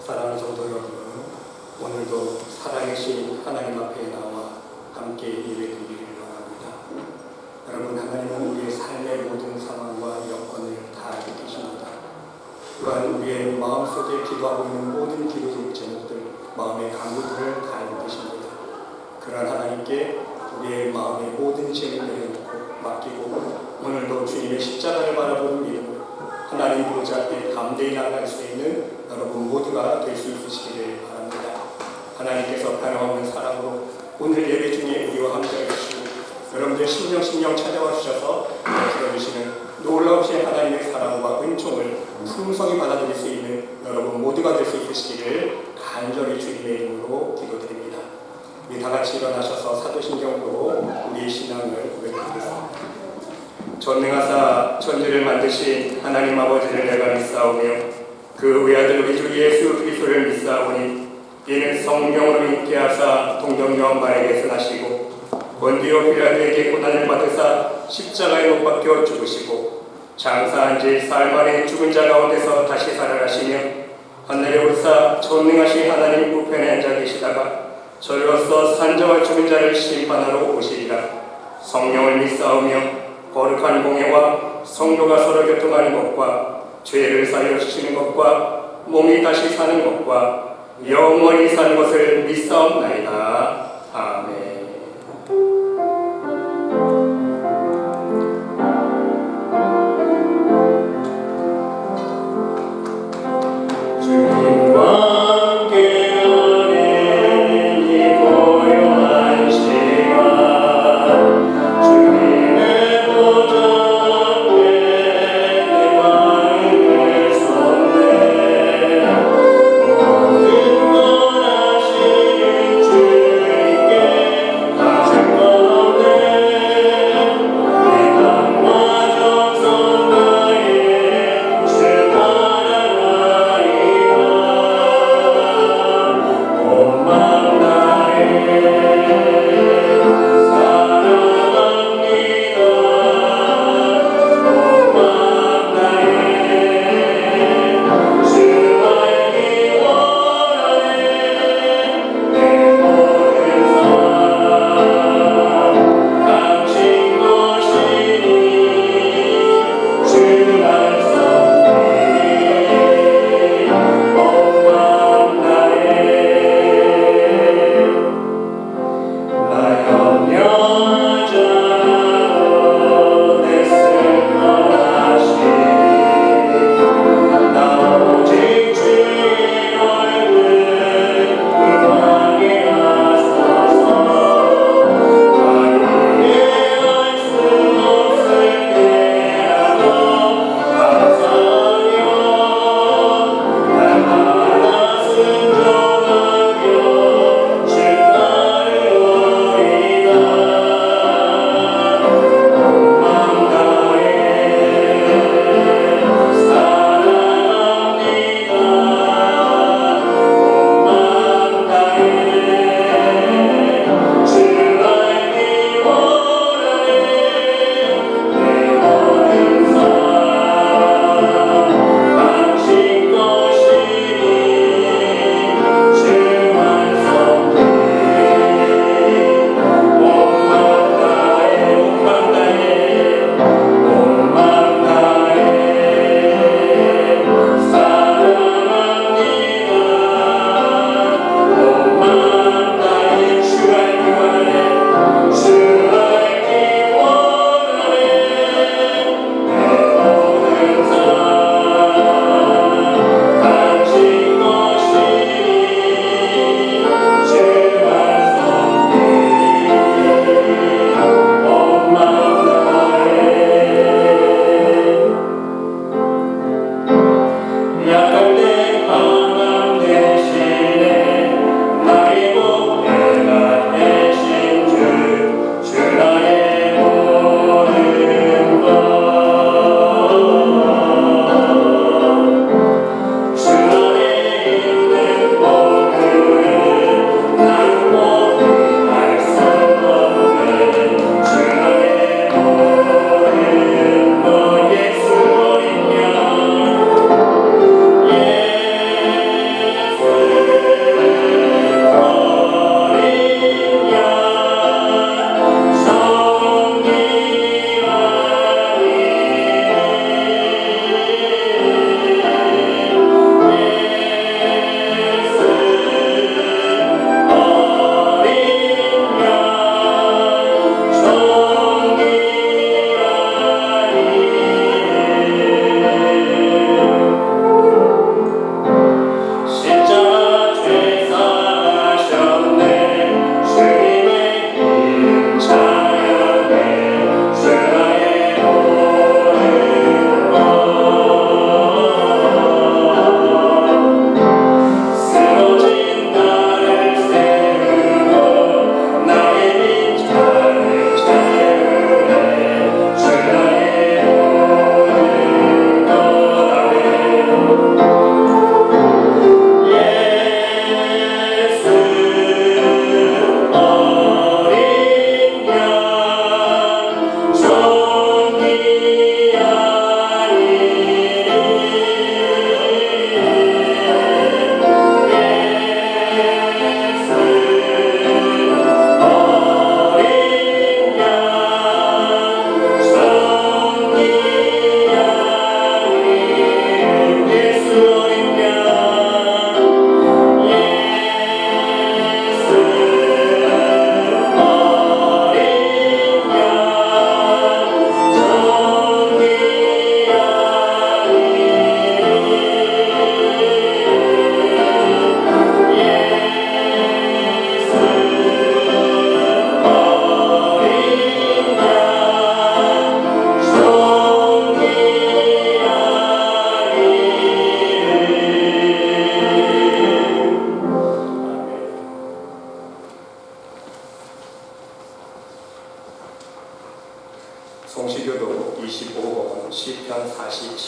사랑하는 성도 여러분, 오늘도 살아계신 하나님 앞에 나와 함께 예배드리기를 원합니다. 여러분, 하나님은 우리의 삶의 모든 상황과 여건을 다 알고 계십니다. 또한 우리의 마음속에 기도하고 있는 모든 기도적 제목들, 마음의 간구들을 다 알고 계십니다. 그러한 하나님께 우리의 마음의 모든 짐을 내려놓고 맡기고 오늘도 주님의 십자가를 바라보는 믿음으로 하나님 보좌 앞에 담대히 나아갈 수 있는 여러분 모두가 될 수 있으시기를 바랍니다. 하나님께서 변함없는 사랑으로 오늘 예배 중에 우리와 함께 해주시고 여러분들 심령 찾아와 주셔서 들어주시는 놀라우신 하나님의 사랑과 은총을 풍성히 받아들일 수 있는 여러분 모두가 될 수 있으시기를 간절히 주님의 이름으로 기도드립니다. 우리 다 같이 일어나셔서 사도신경으로 우리의 신앙을 고백드리겠습니다. 전능하사 천지를 만드신 하나님 아버지를 내가 믿사오며 그 외아들 우리 주 예수 그리스도를 믿사오니 이는 성령으로 있게 하사 동정녀 마리아에게 나시고 본디오 빌라도에게 고난을 받으사 십자가에 못 박혀 죽으시고 장사한 지 사흘 만에 죽은 자 가운데서 다시 살아나시며 하늘에 오르사 전능하신 하나님 우편에 앉아 계시다가 저리로서 산자와 죽은 자를 심판하러 오시리라. 성령을 믿사오며 거룩한 공예와 성도가 서로 교통하는 것과 죄를 사여 주시는 것과 몸이 다시 사는 것과 영원히 사는 것을 믿사옵나이다. 아멘. 모든 걸 하시는 주님께 가진 것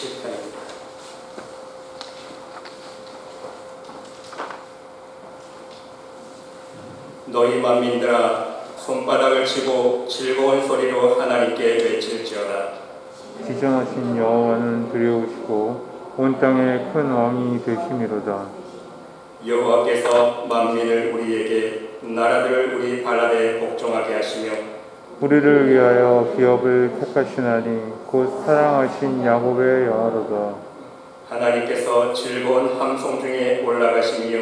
시편입니다. 너희 만민들아 손바닥을 치고 즐거운 소리로 하나님께 외칠지어다. 지존하신 여호와는 두려우시고 온 땅의 큰 왕이 되심이로다. 여호와께서 만민을 우리에게 나라들을 우리 발 아래 복종하게 하시며 우리를 위하여 기업을 택하시나니 곧 사랑하신 야곱의 여호와로다. 하나님께서 즐거운 함성 중에 올라가시며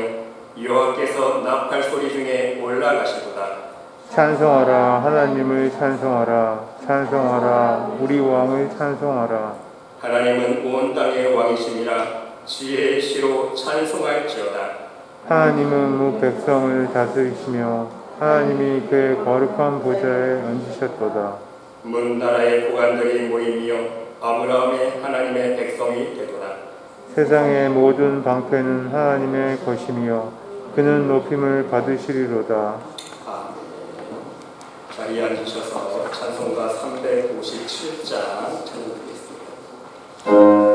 여호와께서 나팔 소리 중에 올라가시도다. 찬송하라 하나님을 찬송하라 찬송하라 우리 왕을 찬송하라. 하나님은 온 땅의 왕이시니라. 지혜의 시로 찬송할지어다. 하나님은 무 백성을 다스리시며 하나님이 그의 거룩한 보좌에 앉으셨도다. 문 나라의 고관들이 모이며 아브라함의 하나님의 백성이 되도다. 세상의 모든 방패는 하나님의 것이며 그는 높임을 받으시리로다. 아멘. 자리에 앉으셔서 찬송가 357장 찬송드리겠습니다. 아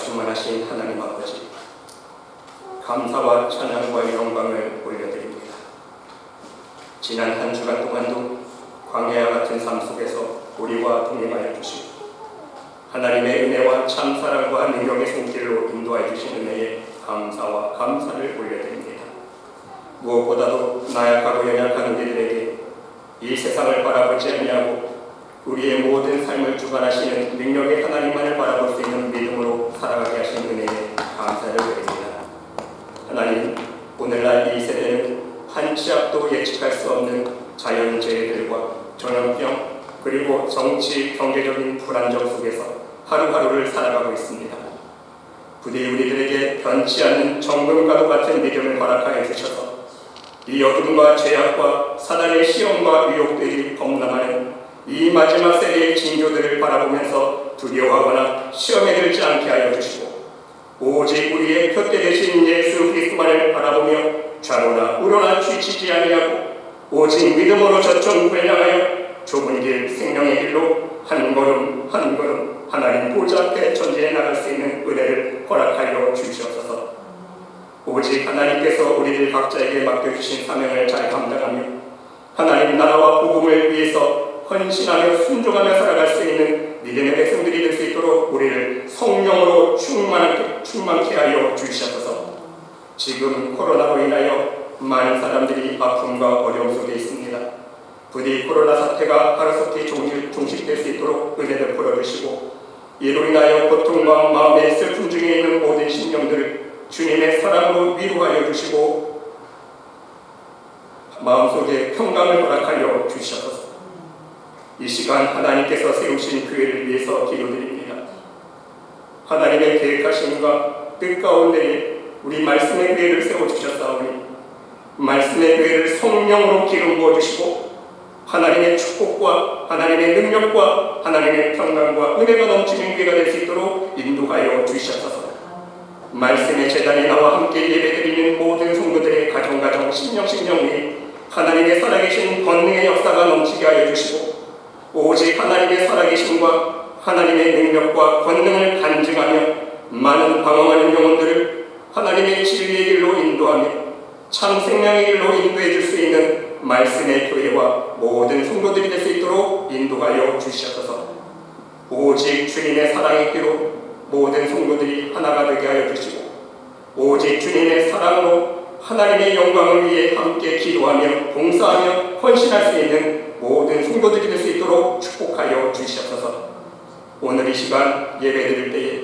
충만하신 하나님 아버지, 감사와 찬양과 영광을 올려드립니다. 지난 한 주간 동안도 광야와 같은 삶 속에서 우리와 동행하여 주시고 하나님의 은혜와 참사랑과 능력의 손길로 인도하여 주신 은혜에 감사와 감사를 올려드립니다. 무엇보다도 나약하고 연약한 우리들에게 이 세상을 바라보지 아니하고 우리의 모든 삶을 주관하시는 능력의 하나님만을 바라볼 수 있는 믿음으로 살아가게 하신 은혜에 감사를 드립니다. 하나님, 오늘날 이 세대는 한 치 앞도 예측할 수 없는 자연재해들과 전염병 그리고 정치, 경제적인 불안정 속에서 하루하루를 살아가고 있습니다. 부디 우리들에게 변치 않는 정금과도 같은 믿음을 허락하여 주셔서 이 어둠과 죄악과 사단의 시험과 유혹들이 범람하는 이 마지막 세대의 징조들을 바라보면서 두려워하거나 시험에 들지 않게 하여 주시고 오직 우리의 표대 되신 예수 그리스도만을 바라보며 좌로나 우로나 뒤치지 아니하고 오직 믿음으로 저천국을 향하여 좁은 길 생명의 길로 한 걸음 한 걸음 하나님 보좌 앞에 전진해 나갈 수 있는 은혜를 허락하여 주시옵소서. 오직 하나님께서 우리들 각자에게 맡겨주신 사명을 잘 감당하며 하나님 나라와 복음을 위해서 헌신하며 순종하며 살아갈 수 있는 믿음의 백성들이 될 수 있도록 우리를 성령으로 충만케 하여 주시옵소서. 지금 코로나로 인하여 많은 사람들이 아픔과 어려움 속에 있습니다. 부디 코로나 사태가 하루속히 종식될 수 있도록 은혜를 풀어주시고 이로 인하여 고통과 마음의 슬픔 중에 있는 모든 심령들을 주님의 사랑으로 위로하여 주시고 마음속에 평강을 허락하여 주시옵소서. 이 시간 하나님께서 세우신 교회를 위해서 기도드립니다. 하나님의 계획하심과 뜻 가운데 우리 말씀의 교회를 세워주셨사오니 말씀의 교회를 성령으로 기름 부어주시고 하나님의 축복과 하나님의 능력과 하나님의 평강과 은혜가 넘치는 교회가 될 수 있도록 인도하여 주시옵소서. 말씀의 제단에 나와 함께 예배드리는 모든 성도들의 가정 심령 위에 하나님의 살아계신 권능의 역사가 넘치게 하여 주시고 오직 하나님의 살아계심과 하나님의 능력과 권능을 간증하며 많은 방황하는 영혼들을 하나님의 진리의 길로 인도하며 참 생명의 길로 인도해 줄 수 있는 말씀의 교회와 모든 성도들이 될 수 있도록 인도하여 주시옵소서. 오직 주님의 사랑의 길로 모든 성도들이 하나가 되게 하여 주시고 오직 주님의 사랑으로 하나님의 영광을 위해 함께 기도하며 봉사하며 헌신할 수 있는 모든 성도들이 될 수 있도록 축복하여 주시옵소서. 오늘 이 시간 예배드릴 때에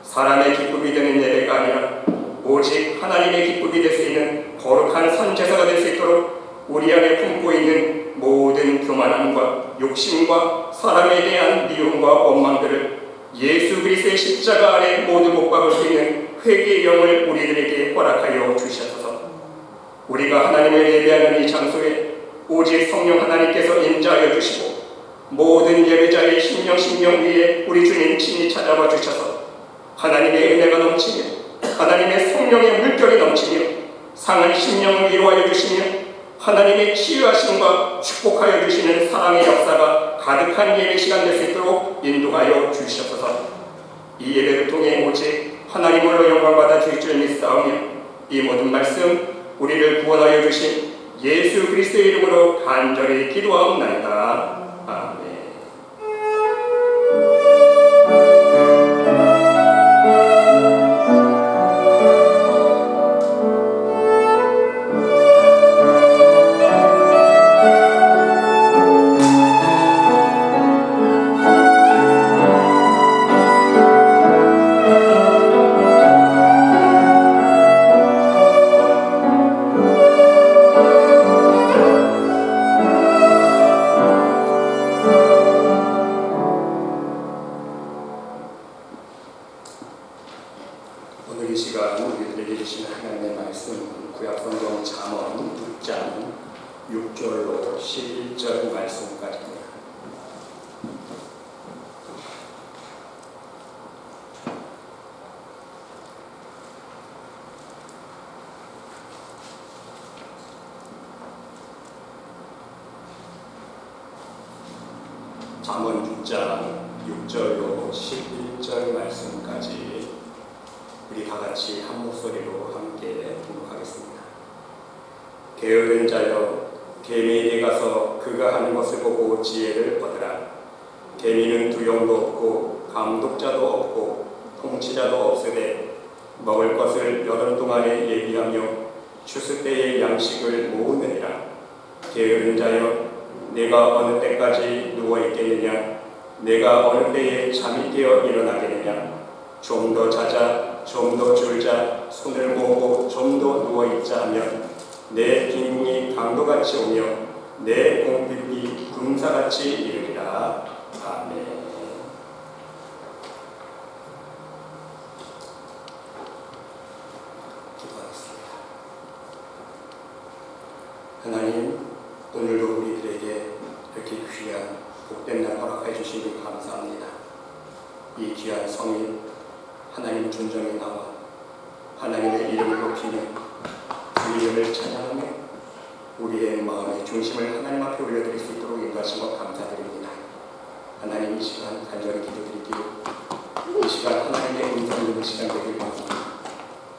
사람의 기쁨이 되는 예배가 아니라 오직 하나님의 기쁨이 될 수 있는 거룩한 선제사가 될 수 있도록 우리 안에 품고 있는 모든 교만함과 욕심과 사람에 대한 미움과 원망들을 예수 그리스도의 십자가 아래 모두 못 박을 수 있는 회개의 영을 우리들에게 허락하여 주시옵소서. 우리가 하나님을 예배하는 이 장소에 오직 성령 하나님께서 임재하여 주시고 모든 예배자의 심령 위에 우리 주님 친히 찾아와 주셔서 하나님의 은혜가 넘치며 하나님의 성령의 물결이 넘치며 상한 심령을 위로하여 주시며 하나님의 치유하심과 축복하여 주시는 사랑의 역사가 가득한 예배 시간 될 수 있도록 인도하여 주시옵소서. 이 예배를 통해 오직 하나님으로 영광받아 주실 줄 믿사오며 이 모든 말씀 우리를 구원하여 주신 예수 그리스도의 이름으로 간절히 기도하옵나이다. 아멘. 오늘 이 시간 우리들에게 주신 하나님의 말씀 구약성경 잠언 6장 6절로 11절 말씀까지입니다. 잠언 6장 6절로 11절 말씀까지 우리 다 같이 한 목소리로 함께 봉독하겠습니다. 게으른 자여, 개미에게 가서 그가 하는 것을 보고 지혜를 얻으라. 개미는 두용도 없고 감독자도 없고 통치자도 없으되 먹을 것을 여름 동안에 예비하며 추수 때의 양식을 모으느니라. 게으른 자여, 내가 어느 때까지 누워있겠느냐? 내가 어느 때에 잠이 깨어 일어나겠느냐? 좀 더 자자, 좀 더 졸자, 손을 모으고 좀 더 누워있자 하면 내 빈궁이 강도같이 오며 내 공핍이 금사같이 이르리라. 아멘. 기도하겠습니다. 하나님, 오늘도 우리들에게 이렇게 귀한 복된 날 허락해 주시니 감사합니다. 이 귀한 성인 하나님 존정에 나와 하나님의 이름을 높이며 그 이름을 찬양하며 우리의 마음의 중심을 하나님 앞에 올려드릴 수 있도록 인도하신 것 감사드립니다. 하나님, 이 시간 간절히 기도드리기로 이 시간 하나님의 음성 듣는 시간 되길 원합니다.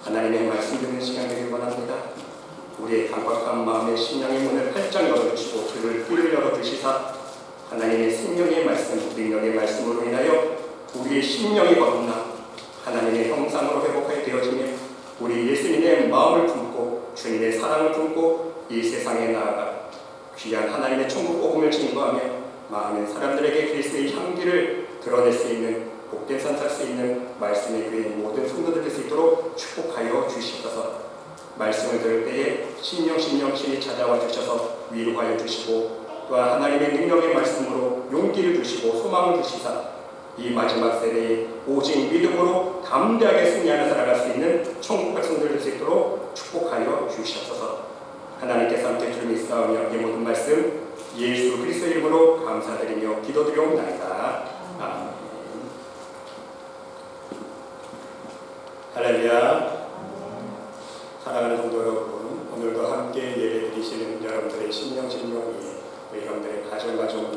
하나님의 말씀 듣는 시간 되길 원합니다. 우리의 강박한 마음의 심령의 문을 활짝 열어주시고 그를 뜰 열어주시사 하나님의 생명의 말씀, 능력의 말씀으로 인하여 우리의 심령이 거듭나 하나님의 형상으로 회복하게 되어지며 우리 예수님의 마음을 품고 주님의 사랑을 품고 이 세상에 나아가 귀한 하나님의 천국 복음을 증거하며 많은 사람들에게 그리스도의 향기를 드러낼 수 있는 복된 산 살 수 있는 말씀의 교회인 모든 성도들 될 수 있도록 축복하여 주시옵소서. 말씀을 들을 때에 신령 신이 찾아와 주셔서 위로하여 주시고 또한 하나님의 능력의 말씀으로 용기를 주시고 소망을 주시사 이 마지막 세대에 오직 믿음으로 담대하게 승리하며 살아갈 수 있는 천국 백성들 될 수 있도록 축복하여 주시옵소서. 하나님께서 함께 주님이 있사오며 이 모든 말씀 예수 그리스도 이름으로 감사드리며 기도드리옵나이다. 아멘. 할렐루야. 사랑하는 성도 여러분, 오늘도 함께 예배드리시는 여러분들의 심령 위에, 여러분들의 가정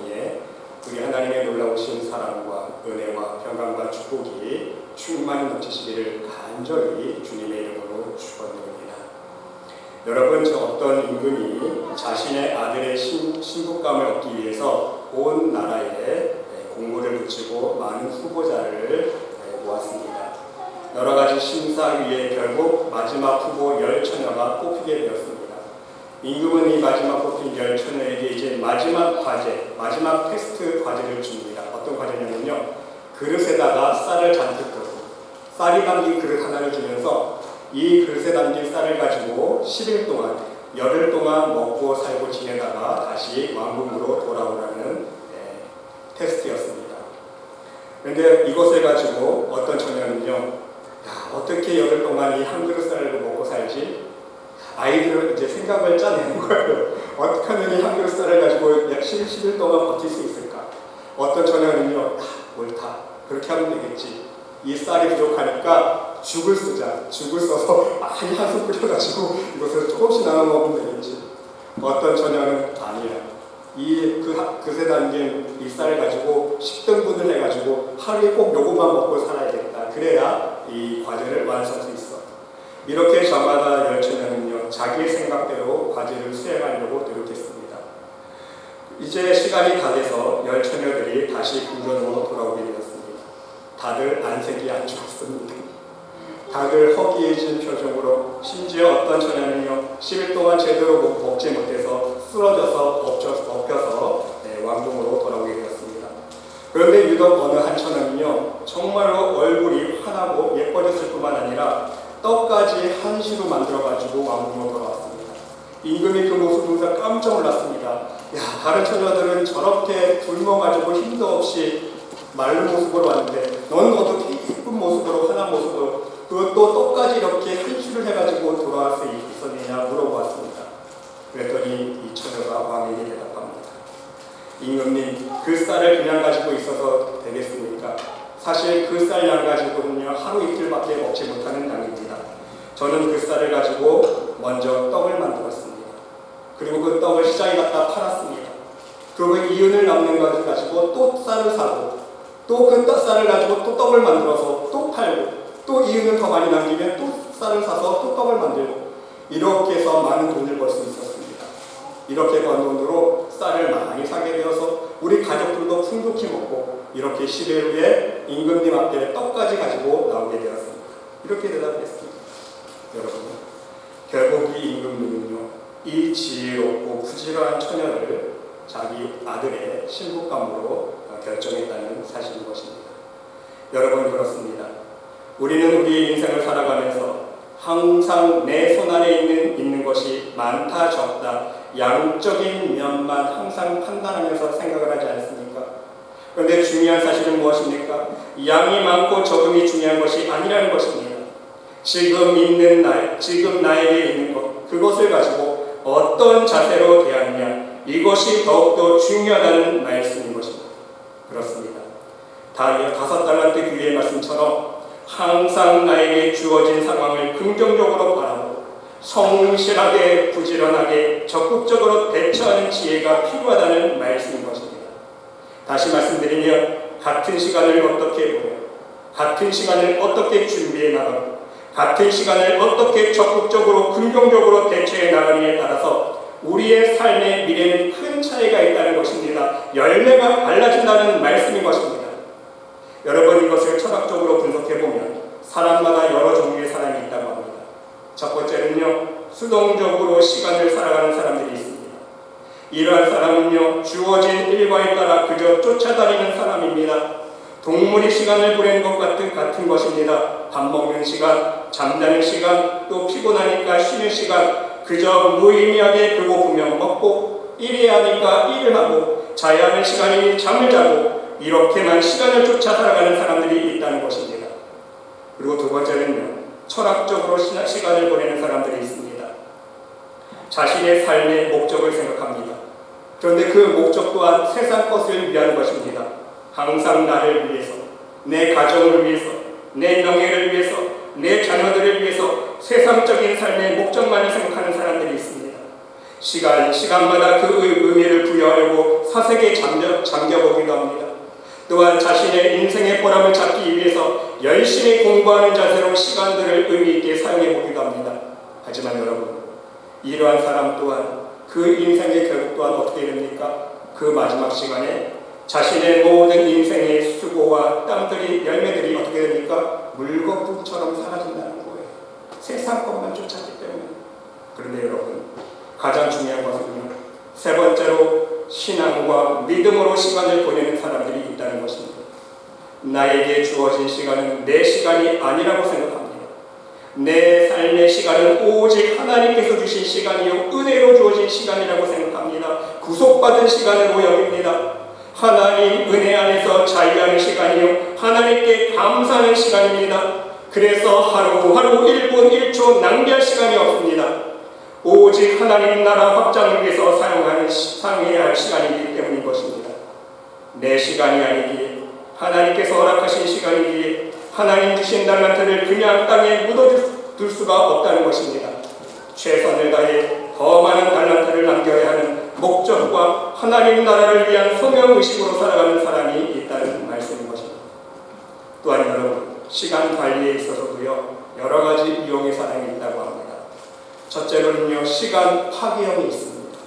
위에 우리 하나님의 놀라우신 사랑과 은혜와 평강과 축복이 충만히 넘치시기를 간절히 주님의 이름으로 축원드립니다. 여러분, 저 어떤 임금이 자신의 아들의 신부감을 얻기 위해서 온 나라에 공고를 붙이고 많은 후보자를 모았습니다. 여러 가지 심사 위에 결국 마지막 후보 10처녀가 뽑히게 되었습니다. 임금은 이 마지막 뽑힌 10처녀에게 이제 마지막 과제, 마지막 테스트 과제를 줍니다. 어떤 과제냐면요, 그릇에다가 쌀을 잔뜩 넣고 쌀이 담긴 그릇 하나를 주면서 이 그릇에 담긴 쌀을 가지고 10일 동안, 열흘 동안 먹고 살고 지내다가 다시 왕궁으로 돌아오라는 테스트였습니다. 그런데 이것을 가지고 어떤 처녀는요, 어떻게 열흘 동안 이 한 그릇 쌀을 먹고 살지? 아이들은 이제 생각을 짜내는 거예요. 어떻게 하면 이 한 그릇 쌀을 가지고 약 10일 동안 버틸 수 있을까? 어떤 처녀는요, 옳다. 그렇게 하면 되겠지. 이 쌀이 부족하니까 죽을 쓰자. 죽을 써서 많이 한숨 끓여가지고 이것을 조금씩 나눠 먹으면 되겠지. 어떤 처녀는 아니야. 이 그릇에 담긴 이 쌀을 가지고 10등분을 해가지고 하루에 꼭 요것만 먹고 살아야겠다. 그래야 이 과제를 완수할 수 있어. 이렇게 저마다 10처녀는요, 자기의 생각대로 과제를 수행하려고 노력했습니다. 이제 시간이 다 돼서 10처녀들이 다시 궁전으로 돌아오게 되었습니다. 다들 안색이 안 좋았습니다. 다들 허기해진 표정으로, 심지어 어떤 처녀는요, 10일 동안 제대로 먹지 못해서 쓰러져서 엎혀서 왕궁으로 돌아오게 되었습니다. 그런데 유독 어느 한 처녀는요, 정말로 얼굴이 환하고 예뻐졌을 뿐만 아니라 떡까지 한시로 만들어가지고 왕궁으로 돌아왔습니다. 임금이 그 모습을 보면서 깜짝 놀랐습니다. 야, 다른 처녀들은 저렇게 굶어가지고 힘도 없이 마른 모습으로 왔는데 너는 어떻게 예쁜 모습으로, 환한 모습으로, 그것도 떡까지 이렇게 한시를 해가지고 돌아올 수 있었느냐 물어보았습니다. 그랬더니 이 처녀가 왕에게 대답합니다. 임금님, 그 쌀을 그냥 가지고 있어서 되겠습니까? 사실 그 쌀 양 가지고는요, 하루 이틀밖에 먹지 못하는 양입니다. 저는 그 쌀을 가지고 먼저 떡을 만들었습니다. 그리고 그 떡을 시장에 갖다 팔았습니다. 그리고 이윤을 남는 것을 가지고 또 쌀을 사고, 또 그 쌀을 가지고 또 떡을 만들어서 또 팔고, 또 이윤을 더 많이 남기면 또 쌀을 사서 또 떡을 만들고 이렇게 해서 많은 돈을 벌 수 있었습니다. 이렇게 번 돈으로 쌀을 많이 사게 되어서 우리 가족들도 풍족히 먹고 이렇게 시베르의 임금님 앞에 떡까지 가지고 나오게 되었습니다. 이렇게 대답했습니다. 여러분, 결국 이 임금님은요, 이 지혜롭고 부지런한 처녀를 자기 아들의 신부감으로 결정했다는 사실인 것입니다. 여러분, 그렇습니다. 우리는 우리의 인생을 살아가면서 항상 내 손안에 있는 것이 많다 적다 양적인 면만 항상 판단하면서 생각을 하지 않습니까? 그런데 중요한 사실은 무엇입니까? 양이 많고 적음이 중요한 것이 아니라는 것입니다. 지금 나에게 있는 것, 그것을 가지고 어떤 자세로 대하느냐, 이것이 더욱더 중요하다는 말씀인 것입니다. 그렇습니다. 5달란트 귀의 말씀처럼 항상 나에게 주어진 상황을 긍정적으로 바라보고 성실하게 부지런하게 적극적으로 대처하는 지혜가 필요하다는 말씀인 것입니다. 다시 말씀드리면 같은 시간을 어떻게 보며 같은 시간을 어떻게 준비해 나가고 같은 시간을 어떻게 적극적으로 긍정적으로 대처해 나가느냐에 따라서 우리의 삶의 미래는 큰 차이가 있다는 것입니다. 열매가 달라진다는 말씀인 것입니다. 여러분, 이것을 철학적으로 분석해보면 사람마다 여러 종류의 사람이 있다고 합니다. 첫 번째는요, 수동적으로 시간을 살아가는 사람들이 있습니다. 이러한 사람은요, 주어진 일과에 따라 그저 쫓아다니는 사람입니다. 동물이 시간을 보내는 것 같은 것입니다. 밥 먹는 시간, 잠자는 시간, 또 피곤하니까 쉬는 시간, 그저 무의미하게 배고프면 먹고 일해야 하니까 일을 하고 자야 하는 시간이니 잠을 자고 이렇게만 시간을 쫓아 살아가는 사람들이 있다는 것입니다. 그리고 두 번째는요, 철학적으로 시간을 보내는 사람들이 있습니다. 자신의 삶의 목적을 생각합니다. 그런데 그 목적 또한 세상 것을 위한 것입니다. 항상 나를 위해서, 내 가정을 위해서, 내 명예를 위해서, 내 자녀들을 위해서 세상적인 삶의 목적만을 생각하는 사람들이 있습니다. 시간마다 그 의미를 부여하려고 사색에 잠겨보기도 합니다. 또한 자신의 인생의 보람을 찾기 위해서 열심히 공부하는 자세로 시간들을 의미 있게 사용해 보기도 합니다. 하지만 여러분, 이러한 사람 또한 그 인생의 결국 또한 어떻게 됩니까? 그 마지막 시간에 자신의 모든 인생의 수고와 땀들이, 열매들이 어떻게 됩니까? 물거품처럼 사라진다는 거예요. 세상 것만 쫓았기 때문에. 그런데 여러분, 가장 중요한 것은요, 세 번째로 신앙과 믿음으로 시간을 보내는 사람들이 있다는 것입니다. 나에게 주어진 시간은 내 시간이 아니라고 생각합니다. 내 삶의 시간은 오직 하나님께서 주신 시간이요, 은혜로 주어진 시간이라고 생각합니다. 구속받은 시간으로 여깁니다. 하나님 은혜 안에서 자유하는 시간이요, 하나님께 감사하는 시간입니다. 그래서 하루하루 1분 1초 낭비할 시간이 없습니다. 오직 하나님 나라 확장을 위해서 사용해야 할 시간이기 때문인 것입니다. 내 시간이 아니기에, 하나님께서 허락하신 시간이기에 하나님 주신 달란트를 그냥 땅에 묻어둘 수가 없다는 것입니다. 최선을 다해 더 많은 달란트를 남겨야 하는 목적과 하나님 나라를 위한 소명의식으로 살아가는 사람이 있다는 말씀인 것입니다. 또한 여러분, 시간 관리에 있어서도요, 여러 가지 유형의 사람이 있다고 합니다. 첫째로는요, 시간 파괴형이 있습니다.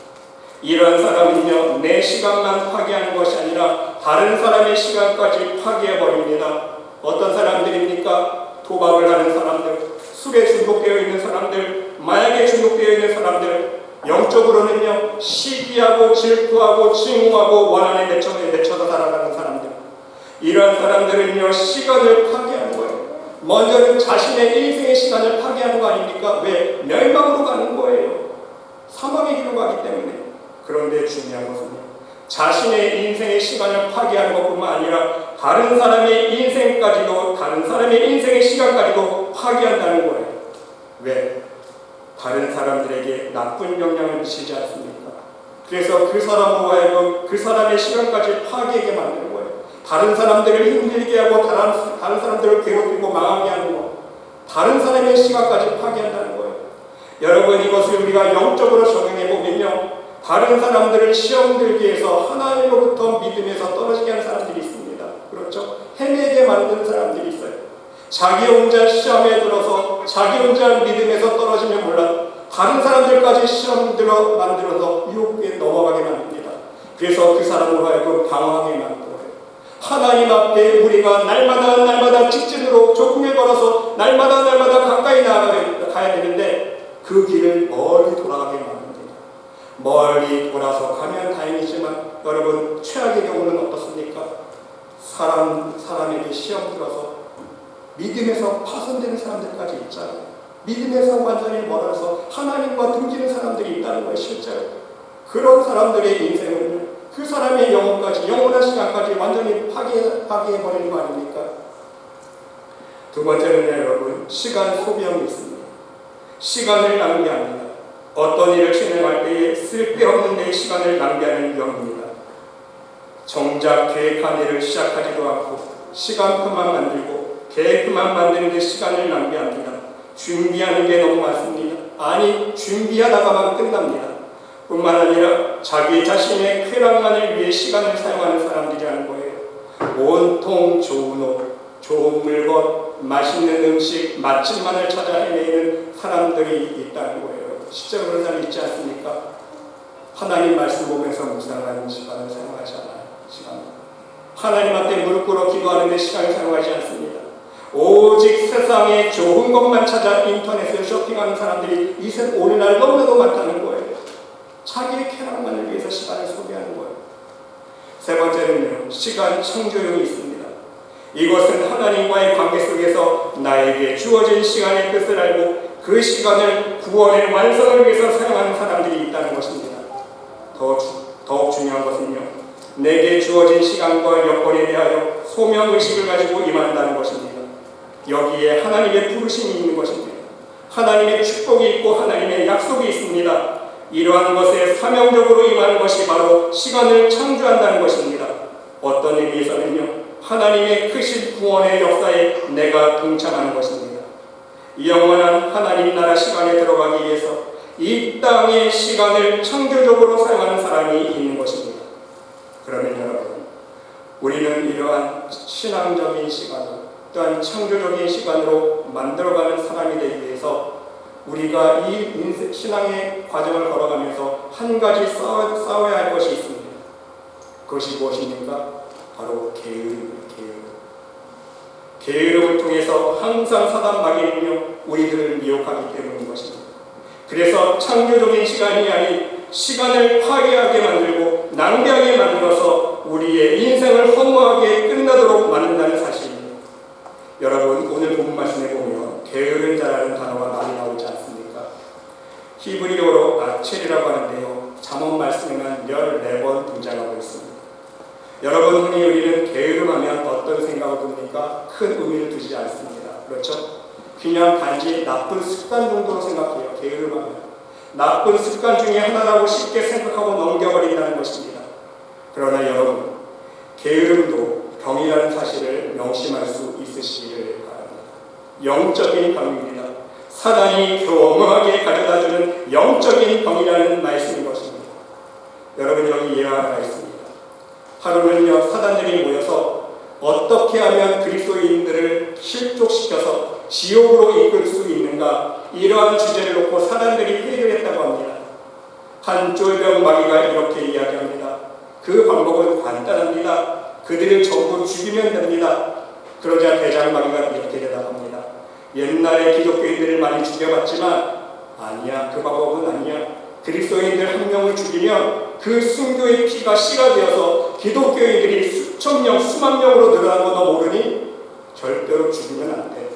이러한 사람은요, 내 시간만 파괴하는 것이 아니라 다른 사람의 시간까지 파괴해버립니다. 어떤 사람들입니까? 도박을 하는 사람들, 술에 중독되어 있는 사람들, 마약에 중독되어 있는 사람들, 영적으로는요, 시기하고 질투하고 증오하고 원한에 맺혀서 살아가는 사람들. 이러한 사람들은요, 시간을 파괴하는 거예요. 먼저는 자신의 인생의 시간을 파괴하는 거 아닙니까? 왜? 멸망으로 가는 거예요. 사망의 길로 가기 때문에. 그런데 중요한 것은요, 자신의 인생의 시간을 파괴하는 것뿐만 아니라 다른 사람의 인생까지도, 다른 사람의 인생의 시간까지도 파괴한다는 거예요. 왜? 다른 사람들에게 나쁜 영향을 미치지 않습니까? 그래서 그 사람으로 하여금 그 사람의 시간까지 파괴하게 만드는 거예요. 다른 사람들을 힘들게 하고 다른 사람들을 괴롭히고 망하게 하는 것, 다른 사람의 시간까지 파괴한다는 거예요. 여러분, 이것을 우리가 영적으로 적용해 보면요, 다른 사람들을 시험 들기 위해서 하나님으로부터 믿음에서 떨어지게 하는 사람들이 있습니다. 그렇죠? 헤매게 만드는 사람들이 있어요. 자기 혼자 시험에 들어서 자기 혼자 믿음에서 떨어지면 몰라 다른 사람들까지 시험 들어 만들어서 유혹에 넘어가게 만듭니다. 그래서 그 사람으로 하여금 방황하게 만들어요. 하나님 앞에 우리가 날마다 직진으로 조금에 걸어서 날마다 가까이 나아가야 되는데 그 길을 멀리 돌아가게 만듭니다. 멀리 돌아서 가면 다행이지만 여러분 최악의 경우는 어떻습니까? 사람에게 시험 들어서 믿음에서 파손되는 사람들까지 있잖아요. 믿음에서 완전히 멀어서 하나님과 등지는 사람들이 있다는 거예요. 실제로 그런 사람들의 인생을 그 사람의 영혼까지 영원한 시간까지 완전히 파괴해버리는 거 아닙니까? 두 번째는 여러분 시간 소비형이 있습니다. 시간을 낭비합니다. 어떤 일을 진행할 때에 쓸데없는 내 시간을 낭비하는 위험입니다. 정작 계획한 일을 시작하지도 않고 시간표만 만들고 계획표만 만드는 데 시간을 낭비합니다. 준비하는 게 너무 많습니다. 아니 준비하다가만 끝납니다. 뿐만 아니라 자기 자신의 쾌락만을 위해 시간을 사용하는 사람들이라는 거예요. 온통 좋은 옷, 좋은 물건, 맛있는 음식, 맛집만을 찾아 헤매는 사람들이 있다는 거예요. 실제로 그런 사람이 있지 않습니까? 하나님 말씀 보면서 묵상하는 시간을 사용하지 않아요. 하나님 앞에 무릎 꿇어 기도하는 데 시간을 사용하지 않습니다. 오직 세상에 좋은 것만 찾아 인터넷을 쇼핑하는 사람들이 오늘날 너무나도 많다는 거예요. 자기의 쾌락만을 위해서 시간을 소비하는 거예요. 세 번째는요, 시간 창조용이 있습니다. 이것은 하나님과의 관계 속에서 나에게 주어진 시간의 뜻을 알고 그 시간을 구원의 완성을 위해서 사용하는 사람들이 있다는 것입니다. 더욱 중요한 것은요, 내게 주어진 시간과 여건에 대하여 소명의식을 가지고 임한다는 것입니다. 여기에 하나님의 부르심이 있는 것입니다. 하나님의 축복이 있고 하나님의 약속이 있습니다. 이러한 것에 사명적으로 임하는 것이 바로 시간을 창조한다는 것입니다. 어떤 의미에서는요, 하나님의 크신 구원의 역사에 내가 동참하는 것입니다. 영원한 하나님 나라 시간에 들어가기 위해서 이 땅의 시간을 창조적으로 사용하는 사람이 있는 것입니다. 그러면 여러분, 우리는 이러한 신앙적인 시간을 또한 창조적인 시간으로 만들어가는 사람이 되기 위해서 우리가 이 신앙의 과정을 걸어가면서 한 가지 싸워야 할 것이 있습니다. 그것이 무엇입니까? 바로 게으름입니다. 게으름을 통해서 항상 사단 마귀는요, 우리들을 미혹하기 때문인 것입니다. 그래서 창조적인 시간이 아닌 시간을 파괴하게 만들고 낭비하게 만들어서 우리의 인생을 허무하게 끝나도록 만든다는 사실입니다. 여러분, 오늘 본문 말씀에 보면 게으른 자라는 단어가 많이 나오지 않습니까? 히브리어로 아첼이라고 하는데요, 잠언 말씀에만 14번 등장하고 있습니다. 여러분, 흔히 우리는 게으름하면 어떤 생각을 듭니까? 큰 의미를 두지 않습니다. 그렇죠? 그냥 단지 나쁜 습관 정도로 생각해요. 게으름하면 나쁜 습관 중에 하나라고 쉽게 생각하고 넘겨버린다는 것입니다. 그러나 여러분, 게으름도 병이라는 사실을 명심할 수 있으시기를 바랍니다. 영적인 병입니다. 사단이 교묘하게 가져다주는 영적인 병이라는 말씀인 것입니다. 여러분, 여기 예화 하나 있습니다. 하루는요, 사단들이 모여서 어떻게 하면 그리스도인들을 실족시켜서 지옥으로 이끌 수 있는가, 이러한 주제를 놓고 사단들이 회의를 했다고 합니다. 한 쫄병 마귀가 이렇게 이야기합니다. 그 방법은 간단합니다. 그들을 전부 죽이면 됩니다. 그러자 대장 마귀가 이렇게 대답합니다. 옛날에 기독교인들을 많이 죽여봤지만 아니야, 그 방법은 아니야. 그리스도인들 한 명을 죽이면 그 순교의 피가 씨가 되어서 기독교인들이 수천 명, 수만 명으로 늘어난 거 너 모르니? 절대로 죽이면 안 돼.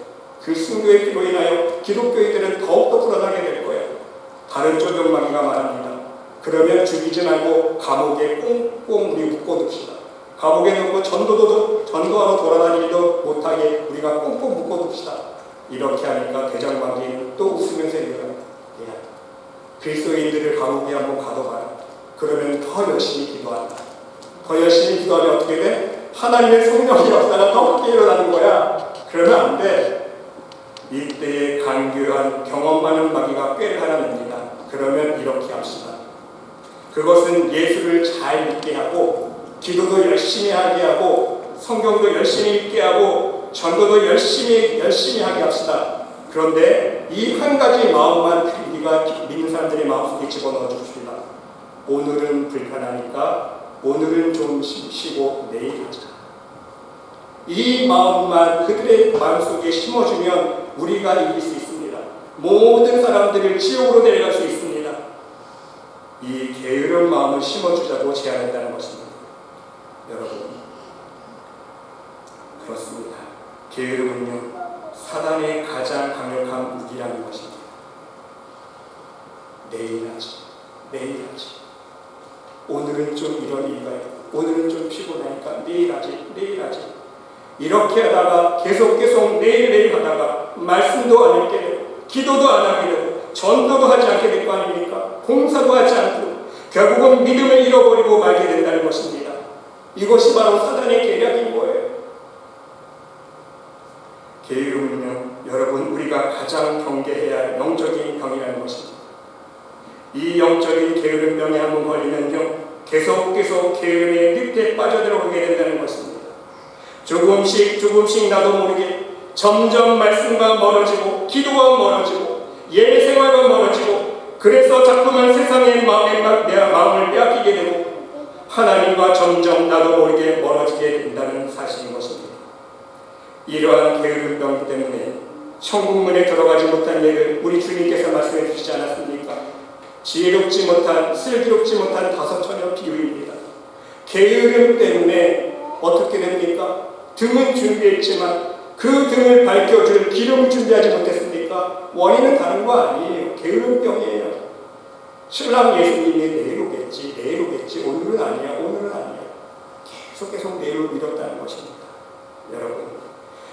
그 순교의 피로 인하여 기독교인들은 더욱더 불안하게 될 거예요. 다른 쫄병 마귀가 말합니다. 그러면 죽이지 말고 감옥에 꽁꽁 우리 묶어둡시다. 감옥에 넣고 전도하러 돌아다니지도 못하게 우리가 꽁꽁 묶어둡시다. 이렇게 하니까 대장 마귀는 또 웃으면서 얘기해요. 그리스도인들을 감옥에 한번 가둬봐라. 그러면 더 열심히 기도한다. 더 열심히 기도하면 어떻게 돼? 하나님의 성령의 역사가 더 크게 일어나는 거야. 그러면 안 돼. 이때에 간교한 경험 많은 마귀가 꾀를 하나 냅니다. 그러면 이렇게 합시다. 그것은 예수를 잘 믿게 하고 기도도 열심히 하게 하고 성경도 열심히 읽게 하고 전도도 열심히 하게 합시다. 그런데 이 한 가지 마음만 우리가 믿는 사람들의 마음속에 집어넣어 줍시다. 오늘은 불편하니까 오늘은 좀 쉬고 내일 하자. 이 마음만 그들의 마음속에 심어주면 우리가 이길 수 있습니다. 모든 사람들을 지옥으로 데려갈 수 있습니다. 이 게으른 마음을 심어주자고 제안했다는 것입니다. 여러분, 그렇습니다. 게으름은요, 사단의 가장 강력한 무기라는 것입니다. 내일 하지. 오늘은 좀 이런 일가 있고, 오늘은 좀 피곤하니까 내일 하지. 이렇게 하다가 계속 내일 하다가 말씀도 안 읽게 되고, 기도도 안 하게 되고, 전도도 하지 않게 될 거 아닙니까? 공사도 하지 않고 결국은 믿음을 잃어버리고 말게 된다는 것입니다. 이것이 바로 사단의 계략인 거예요. 게으름은요, 여러분, 우리가 가장 경계해야 할 영적인 병이라는 것입니다. 이 영적인 게으름 병에 한번 걸리면요, 계속 게으름의 늪에 빠져들어가게 된다는 것입니다. 조금씩 나도 모르게 점점 말씀과 멀어지고, 기도와 멀어지고, 예배 생활과 멀어지고, 그래서 자꾸만 세상의 마음을 빼앗기게 되고 하나님과 점점 나도 모르게 멀어지게 된다는 사실인 것입니다. 이러한 게으름병 때문에 천국문에 들어가지 못한 예를 우리 주님께서 말씀해 주시지 않았습니까? 지혜롭지 못한, 슬기롭지 못한 5처녀 비유입니다. 게으름 때문에 어떻게 됩니까? 등은 준비했지만 그 등을 밝혀줄 기름을 준비하지 못했습니까? 원인은 다른 거 아니에요. 게으름병이에요. 신랑 예수님이 내일 오겠지. 오늘은 아니야. 계속 내일로 미뤘다는 것입니다. 여러분,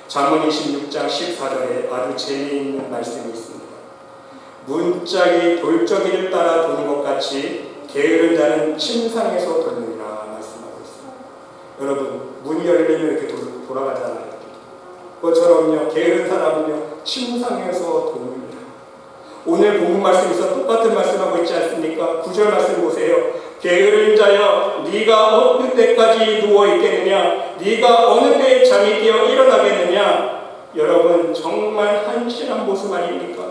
잠언 26장 14절에 아주 재미있는 말씀이 있습니다. 문짝이 돌적이를 따라 도는 것 같이 게으른 자는 침상에서 돌느니라 말씀하고 있습니다. 여러분, 문이 열리면 이렇게 돌아가잖아요. 그것처럼요, 게으른 사람은요, 침상에서 돕니다. 오늘 본문 말씀에서 똑같은 말씀하고 있지 않습니까? 9절 말씀 보세요. 게으른 자여, 네가 어느 때까지 누워있겠느냐? 네가 어느 때에 잠이 깨어 일어나겠느냐? 여러분, 정말 한심한 모습 아닙니까?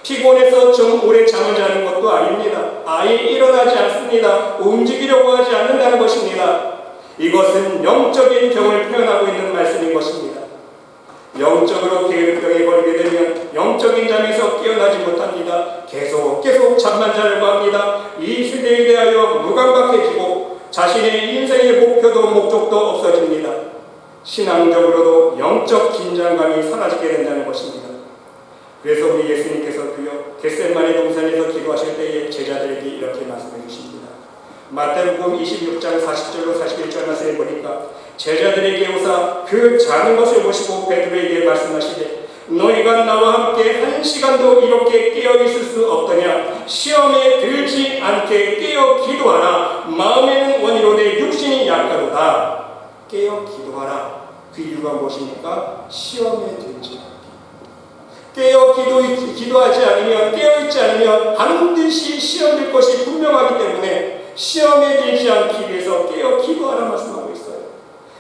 피곤해서 좀 오래 잠을 자는 것도 아닙니다. 아예 일어나지 않습니다. 움직이려고 하지 않는다는 것입니다. 이것은 영적인 병을 표현하고 있는 말씀인 것입니다. 영적으로 게으름병에 걸리게 되면 영적인 잠에서 깨어나지 못합니다. 계속 잠만 자려고 합니다. 이 시대에 대하여 무감각해지고 자신의 인생의 목적도 없어집니다. 신앙적으로도 영적 긴장감이 사라지게 된다는 것입니다. 그래서 우리 예수님께서도요, 겟세마네 동산에서 기도하실 때에 제자들에게 이렇게 말씀해 주십니다. 마태복음 26장 40절로 41절 말씀에 보니까 제자들에게 오사 그 자는 것을 보시고 베드로에게 말씀하시되 너희가 나와 함께 1시간도 이렇게 깨어있을 수 없더냐? 시험에 들지 않게 깨어 기도하라. 마음에는 원이로되 육신이 약하도다. 깨어 기도하라. 그 이유가 무엇입니까? 시험에 들지 않게. 깨어 기도하지 않으면, 깨어있지 않으면 반드시 시험될 것이 분명하기 때문에 시험에 들지 않기 위해서 깨어 기도하라 말씀하고 있어요.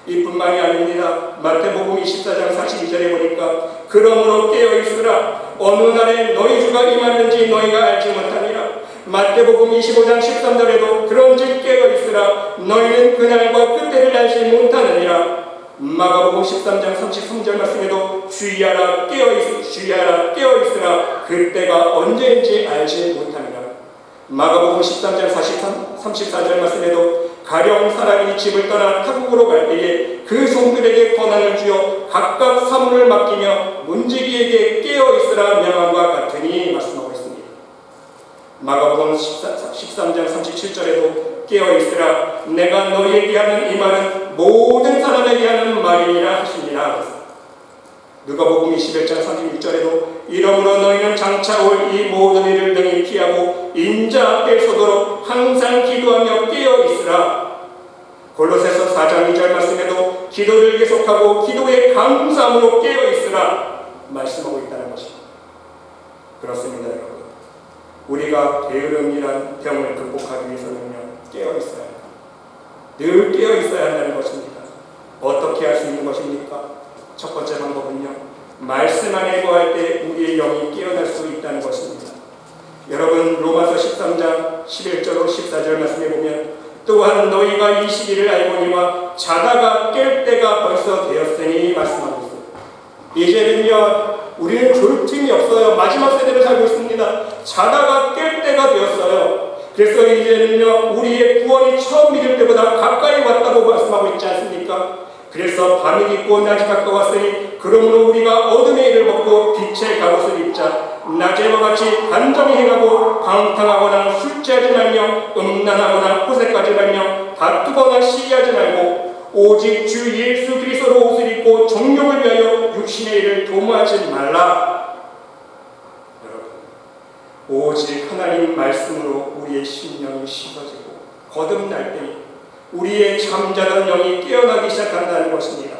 이뿐만이 아닙니다. 마태복음 24장 42절에 보니까 그러므로 깨어있으라. 어느 날에 너희 주가 임하는지 너희가 알지 못하니라. 마태복음 25장 13절에도 그런즉 깨어있으라. 너희는 그날과 그때를 알지 못하느니라. 마가복음 13장 33절 말씀에도 주의하라 깨어있으라. 그때가 언제인지 알지 못하니라. 마가복음 13장 34절 말씀에도 가령 사람이 집을 떠나 타국으로 갈 때에 그 종들에게 권한을 주어 각각 사물을 맡기며 문지기에게 깨어있으라 명함과 같으니 말씀하고 있습니다. 마가복음 13장 37절에도 깨어있으라. 내가 너희에게 하는 이 말은 모든 사람에게 하는 말이니라 하시니라. 누가복음 21장 36절에도 이러므로 너희는 장차 올 이 모든 일을 능히 피하고 인자 앞에 서도록 항상 기도하며 깨어있으라. 골로새서 4장 2절 말씀에도 기도를 계속하고 기도의 감사함으로 깨어있으라 말씀하고 있다는 것입니다. 그렇습니다, 여러분. 우리가 게으름이란 병을 극복하기 위해서는요, 깨어있어야 합니다. 늘 깨어있어야 한다는 것입니다. 어떻게 할 수 있는 것입니까? 첫 번째 방법은요, 말씀 안에 거할 때 우리의 영이 깨어날 수 있다는 것입니다. 여러분, 로마서 13장 11절로 14절 말씀에 보면, 또한 너희가 이 시기를 알거니와 자다가 깰 때가 벌써 되었으니 말씀하고 있습니다. 이제는요, 우리는 졸 틈이 없어요. 마지막 세대를 살고 있습니다. 자다가 깰 때가 되었어요. 그래서 이제는요, 우리의 구원이 처음 믿을 때보다 가까이 왔다고 말씀하고 있지 않습니까? 그래서 밤이 깊고 낮이 가까웠으니 그러므로 우리가 어둠의 일을 벗고 빛의 갑옷을 입자. 낮에와 같이 단정히 행하고 방탕하거나 술 취하지 말며 음란하거나 호색하지 말며 다투거나 시기하지 말고 오직 주 예수 그리스도로 옷을 입고 정욕을 위하여 육신의 일을 도모하지 말라. 여러분, 오직 하나님 말씀으로 우리의 심령이 식어지고 거듭날 때 우리의 잠자던 영이 깨어나기 시작한다는 것입니다.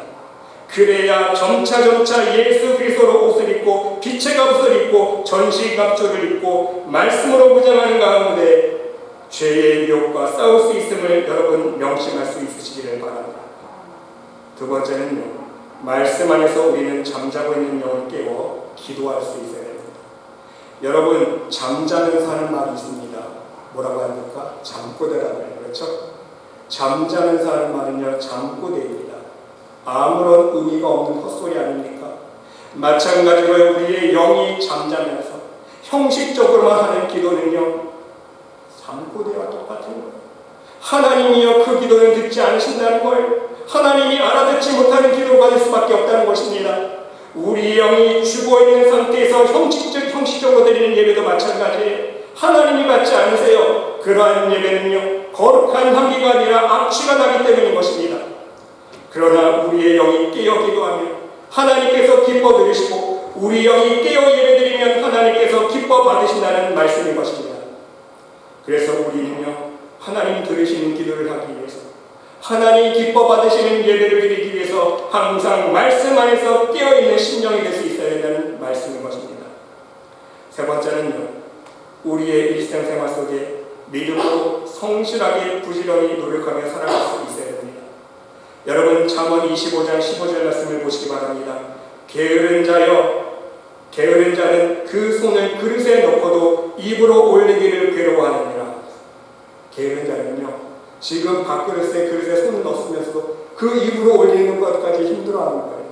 그래야 점차 예수 그리스도로 옷을 입고 빛의 갑옷을 입고 전시갑주를 입고 말씀으로 무장하는 가운데 죄의 유혹과 싸울 수 있음을 여러분 명심할 수 있으시기를 바랍니다. 두 번째는요, 말씀 안에서 우리는 잠자고 있는 영을 깨워 기도할 수 있어야 됩니다. 여러분, 잠자는 사람 말이 있습니다. 뭐라고 합니까? 잠꼬대라고 해요. 그렇죠? 잠자는 사람 말은요, 잠꼬대입니다. 아무런 의미가 없는 헛소리 아닙니까? 마찬가지로 우리의 영이 잠자면서 형식적으로만 하는 기도는요, 잠꼬대와 똑같은 거예요. 하나님이여 그 기도는 듣지 않으신다는 거예요. 하나님이 알아듣지 못하는 기도가 될 수밖에 없다는 것입니다. 우리 영이 죽어있는 상태에서 형식적으로 드리는 예배도 마찬가지예요. 하나님이 받지 않으세요. 그러한 예배는요, 거룩한 향기가 아니라 악취가 나기 때문인 것입니다. 그러나 우리의 영이 깨어 기도하며 하나님께서 기뻐 들으시고 우리 영이 깨어 예배드리면 하나님께서 기뻐 받으신다는 말씀인 것입니다. 그래서 우리는요, 하나님 들으시는 기도를 하기 위해서, 하나님 기뻐 받으시는 예배를 드리기 위해서 항상 말씀 안에서 깨어있는 심령이 될 수 있어야 된다는 말씀인 것입니다. 세 번째는요, 우리의 일상생활 속에 믿음으로 성실하게 부지런히 노력하며 살아갈 수 있어야 됩니다. 여러분, 잠언 25장 15절 말씀을 보시기 바랍니다. 게으른 자는 그 손을 그릇에 넣고도 입으로 올리기를 괴로워하느니라. 게으른 자는요, 지금 그릇에 손을 넣으면서도 그 입으로 올리는 것까지 힘들어하는 거예요.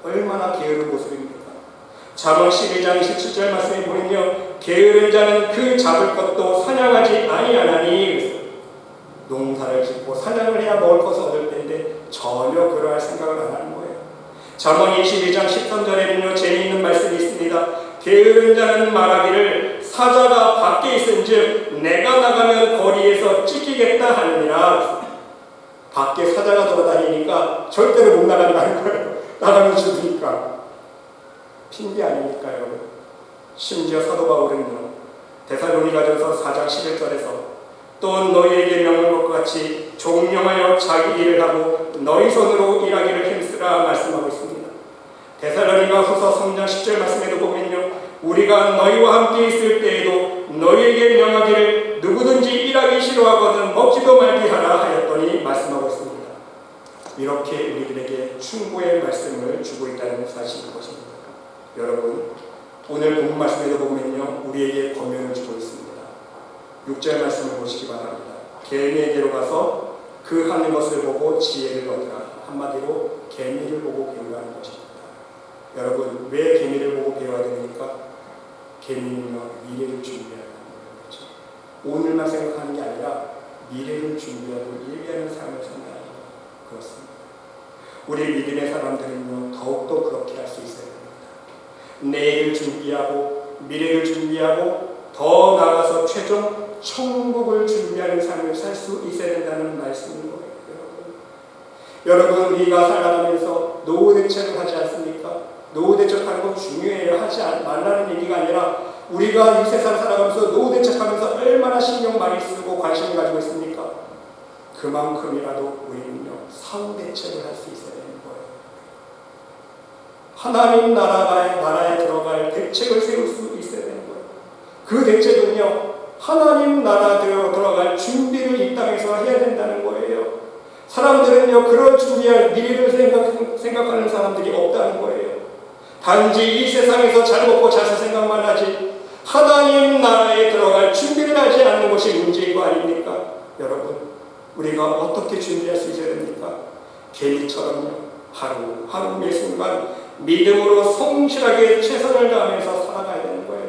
얼마나 게으른 모습입니까? 잠언 12장 27절 말씀에 보면요, 게으른 자는 그 잡을 것도 사냥하지 아니하나니. 농사를 짓고 사냥을 해야 먹을 것을 얻을 텐데 전혀 그러할 생각을 안 하는 거예요. 잠언 22장 13절에는요, 재미있는 말씀이 있습니다. 게으른 자는 말하기를 사자가 밖에 있은즉 내가 나가면 거리에서 찢기겠다 하느니라. 밖에 사자가 돌아다니니까 절대로 못 나간다는 거예요. 나가면 죽으니까. 핑계 아닙니까, 여러분? 심지어 사도 바울은요, 데살로니가전서 4장 11절에서 또 너희에게 명한 것과 같이 종령하여 자기 일을 하고 너희 손으로 일하기를 힘쓰라 말씀하고 있습니다. 데살로니가 후서 3장 10절 말씀에도 보면요, 우리가 너희와 함께 있을 때에도 너희에게 명하기를 누구든지 일하기 싫어하거든 먹지도 말게 하라 하였더니 말씀하고 있습니다. 이렇게 우리들에게 충고의 말씀을 주고 있다는 사실인 것입니다. 여러분, 오늘 본문 말씀에도 보면요, 우리에게 권면을 주고 있습니다. 6절 말씀을 보시기 바랍니다. 개미에게로 가서 그 하는 것을 보고 지혜를 얻으라. 한마디로 개미를 보고 배우라는 것입니다. 여러분, 왜 개미를 보고 배워야 됩니까? 개미는요, 미래를 준비하는 거죠. 오늘만 생각하는 게 아니라 미래를 준비하고 예비하는 삶을 산다는 것. 그렇습니다. 우리 믿음의 사람들은요, 더욱더 그렇게 할 수 있어야 됩니다. 내일을 준비하고 미래를 준비하고 더 나아가서 최종 천국을 준비하는 삶을 살 수 있어야 된다는 말씀인 거예요. 여러분, 우리가 살아가면서 노후 대책을 하지 않습니까? 노후 대책하는 건 중요해요. 하지 말라는 얘기가 아니라 우리가 이 세상 살아가면서 노후 대책하면서 얼마나 신경 많이 쓰고 관심을 가지고 있습니까? 그만큼이라도 우리는요, 사후 대책을 할 수 있어야 되는 거예요. 하나님 나라에 들어갈 대책을 세울 수 있어야 되는 거예요. 그 대책은요, 하나님 나라 들어갈 준비를 이 땅에서 해야 된다는 거예요. 사람들은요, 그런 준비할 미래를 생각하는 사람들이 없다는 거예요. 단지 이 세상에서 잘 먹고 자살 생각만 하지 하나님 나라에 들어갈 준비를 하지 않는 것이 문제인 거 아닙니까? 여러분, 우리가 어떻게 준비할 수 있어야 됩니까? 개미처럼요, 하루 매 순간 믿음으로 성실하게 최선을 다하면서 살아가야 되는 거예요.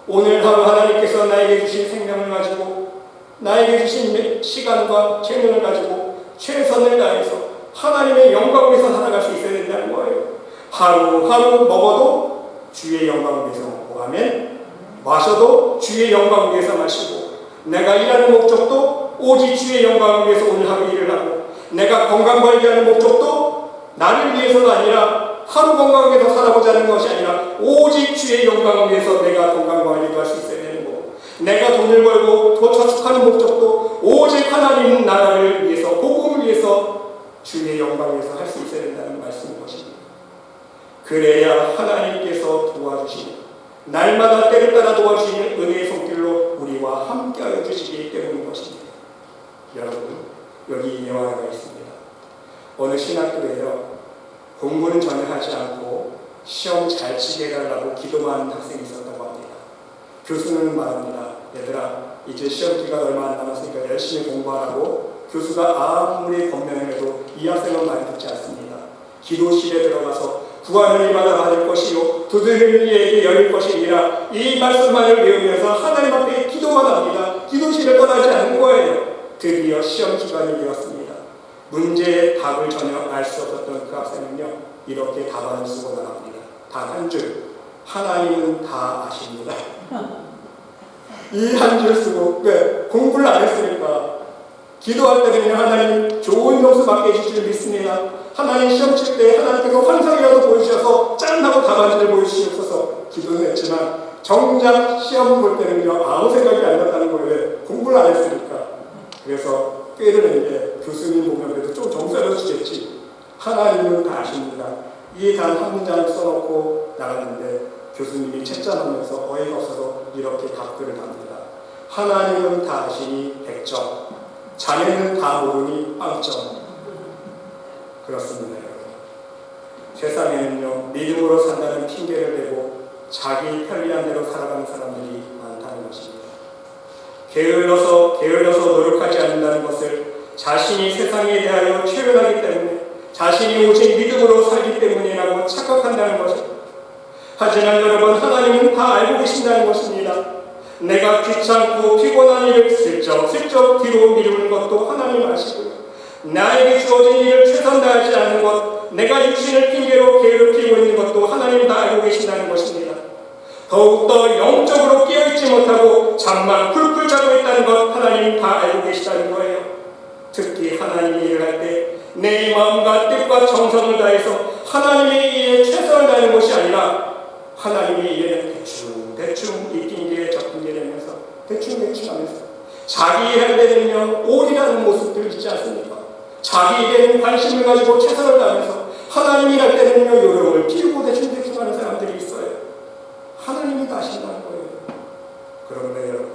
오늘 하루 하나님께서 나에게 주신 생명을 가지고, 나에게 주신 시간과 재능을 가지고 최선을 다해서 하나님의 영광을 위해서 살아갈 수 있어야 된다는 거예요. 하루하루 먹어도 주의 영광을 위해서 먹고, 아멘. 마셔도 주의 영광을 위해서 마시고, 내가 일하는 목적도 오직 주의 영광을 위해서 오늘 하루 일을 하고, 내가 건강관리하는 목적도 나를 위해서가 아니라 하루 건강을 위해서 살아보자는 것이 아니라 오직 주의 영광을 위해서 내가 건강관리도 할 수 있어야 되는 거고, 내가 돈을 벌고 더 저축하는 목적도 오직 하나님 나라를 위해서, 복음을 위해서, 주의 영광을 위해서 할 수 있어야 된다는 말씀인 것입니다. 그래야 하나님께서 도와주시는, 날마다 때를 따라 도와주시는 은혜의 손길로 우리와 함께하여 주시기 때문인 것입니다. 여러분, 여기 예화가 있습니다. 어느 신학교에요, 공부는 전혀 하지 않고 시험 잘 치게 해달라고 기도만 하는 학생이 있었다고 합니다. 교수는 말합니다. 얘들아, 이제 시험 기간 얼마 안 남았으니까 열심히 공부하라고. 교수가 아무리 권면을 해도 이 학생은 말 듣지 않습니다. 기도실에 들어가서 구하는 이마다 받을 것이요 두드리는 이에게 열릴 것이니라, 이 말씀만을 외우면서 하나님 앞에 기도만 합니다. 기도실을 떠나지 않는 거예요. 드디어 시험 기간이 되었습니다. 문제의 답을 전혀 알 수 없었던 그 학생은요, 이렇게 답안을 쓰고 나갑니다. 단 한 줄, 하나님은 다 아십니다. 이 한 줄 쓰고, 공부를 안 했으니까 기도할 때는 하나님 좋은 점수 받게 해주실 줄 믿습니다. 하나님 시험 칠 때 하나님께서 환상이라도 보여주셔서 짠 하고 답안지를 보여주시옵소서 기도는 했지만, 정작 시험 볼 때는요, 아무 생각이 안 났다는 거예요. 공부를 안 했으니까. 그래서 꾀를 교수님 보면 그래도 좀 점수라도 주겠지. 하나님은 다 아십니다. 이 단 한 문장을 써놓고 나갔는데 교수님이 채점하면서 어이가 없어서 이렇게 답글을 합니다. 하나님은 다 아시니 100점, 자네는 다 모르니 빵점. 그렇습니다, 여러분. 세상에는요, 믿음으로 산다는 핑계를 대고 자기 편리한 대로 살아가는 사람들이 많다는 것입니다. 게을러서 노력하지 않는다는 것을 자신이 세상에 대하여 최선하기 때문에, 자신이 오직 믿음으로 살기 때문이라고 착각한다는 것입니다. 하지만 여러분, 하나님은 다 알고 계신다는 것입니다. 내가 귀찮고 피곤한 일을 슬쩍 뒤로 미루는 것도 하나님 아시고요, 나에게 주어진 일을 최선 다하지 않는 것, 내가 육신을 핑계로 게으를 피우고 있는 것도 하나님 다 알고 계신다는 것입니다. 더욱더 영적으로 깨어있지 못하고 잠만 풀풀 자고 있다는 것, 하나님 다 알고 계시다는 거예요. 특히 하나님이 일을 할 때 내 마음과 뜻과 정성을 다해서 하나님의 일에 최선을 다하는 것이 아니라 하나님의 일에는 대충 익힌 길에 접근 길에 하면서 대충 하면서 자기 일할 때는요, 올인하는 모습들을 있지 않습니까? 자기 일에는 관심을 가지고 최선을 다하면서 하나님 일할 때는요, 요령을 피우고 대충 하는 사람들이 있어요. 하나님이 다 아신다는 거예요. 그런데 여러분,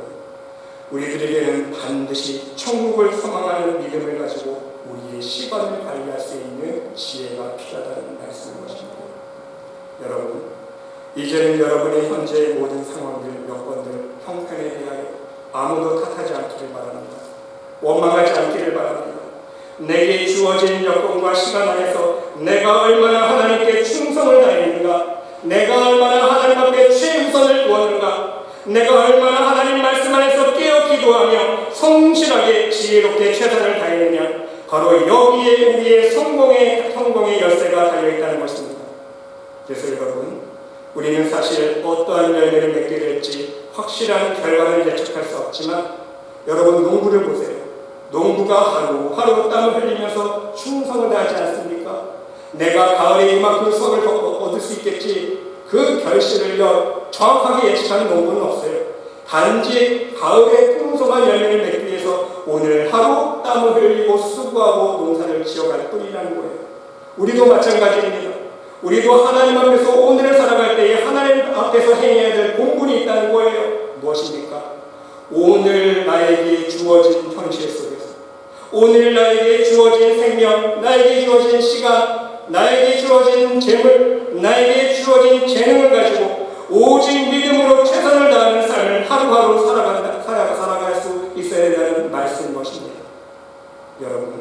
우리들에게는 반드시 천국을 소망하는 믿음을 가지고 우리의 시간을 관리할 수 있는 지혜가 필요하다는 말씀인 것입니다. 여러분, 이제는 여러분의 현재의 모든 상황들, 여건들, 형편에 대하여 아무도 탓하지 않기를 바랍니다. 원망하지 않기를 바랍니다. 내게 주어진 여건과 시간 안에서 내가 얼마나 하나님께 충성을 다했는가, 내가 얼마나 하나님 앞에 최우선을 두었는가, 내가 얼마나 하나님 말씀 안에서 깨어 기도하며 성실하게 지혜롭게 최선을 다했느냐, 바로 여기에 우리의 성공의 열쇠가 달려있다는 것입니다. 그래서 여러분, 우리는 사실 어떠한 열매를 맺게 될지 확실한 결과를 예측할 수 없지만, 여러분, 농부를 보세요. 농부가 하루 땀을 흘리면서 충성을 다하지 않습니까? 내가 가을에 이만큼 수확을 얻을 수 있겠지, 그 결실을 정확하게 예측하는 농부는 없어요. 단지 가을에 풍성한 열매를 맺기 위해서 오늘 하루 땀을 흘리고 수고하고 농사를 지어갈 뿐이라는 거예요. 우리도 마찬가지입니다. 우리도 하나님 앞에서 오늘을 살아갈 때에 하나님 앞에서 행해야 될 공분이 있다는 거예요. 무엇입니까? 오늘 나에게 주어진 현실 속에서, 오늘 나에게 주어진 생명, 나에게 주어진 시간, 나에게 주어진 재물, 나에게 주어진 재능을 가지고 오직 믿음으로 최선을 다하는 삶을 하루하루 살아갈 수 있어야 된다는 말씀인 것입니다. 여러분,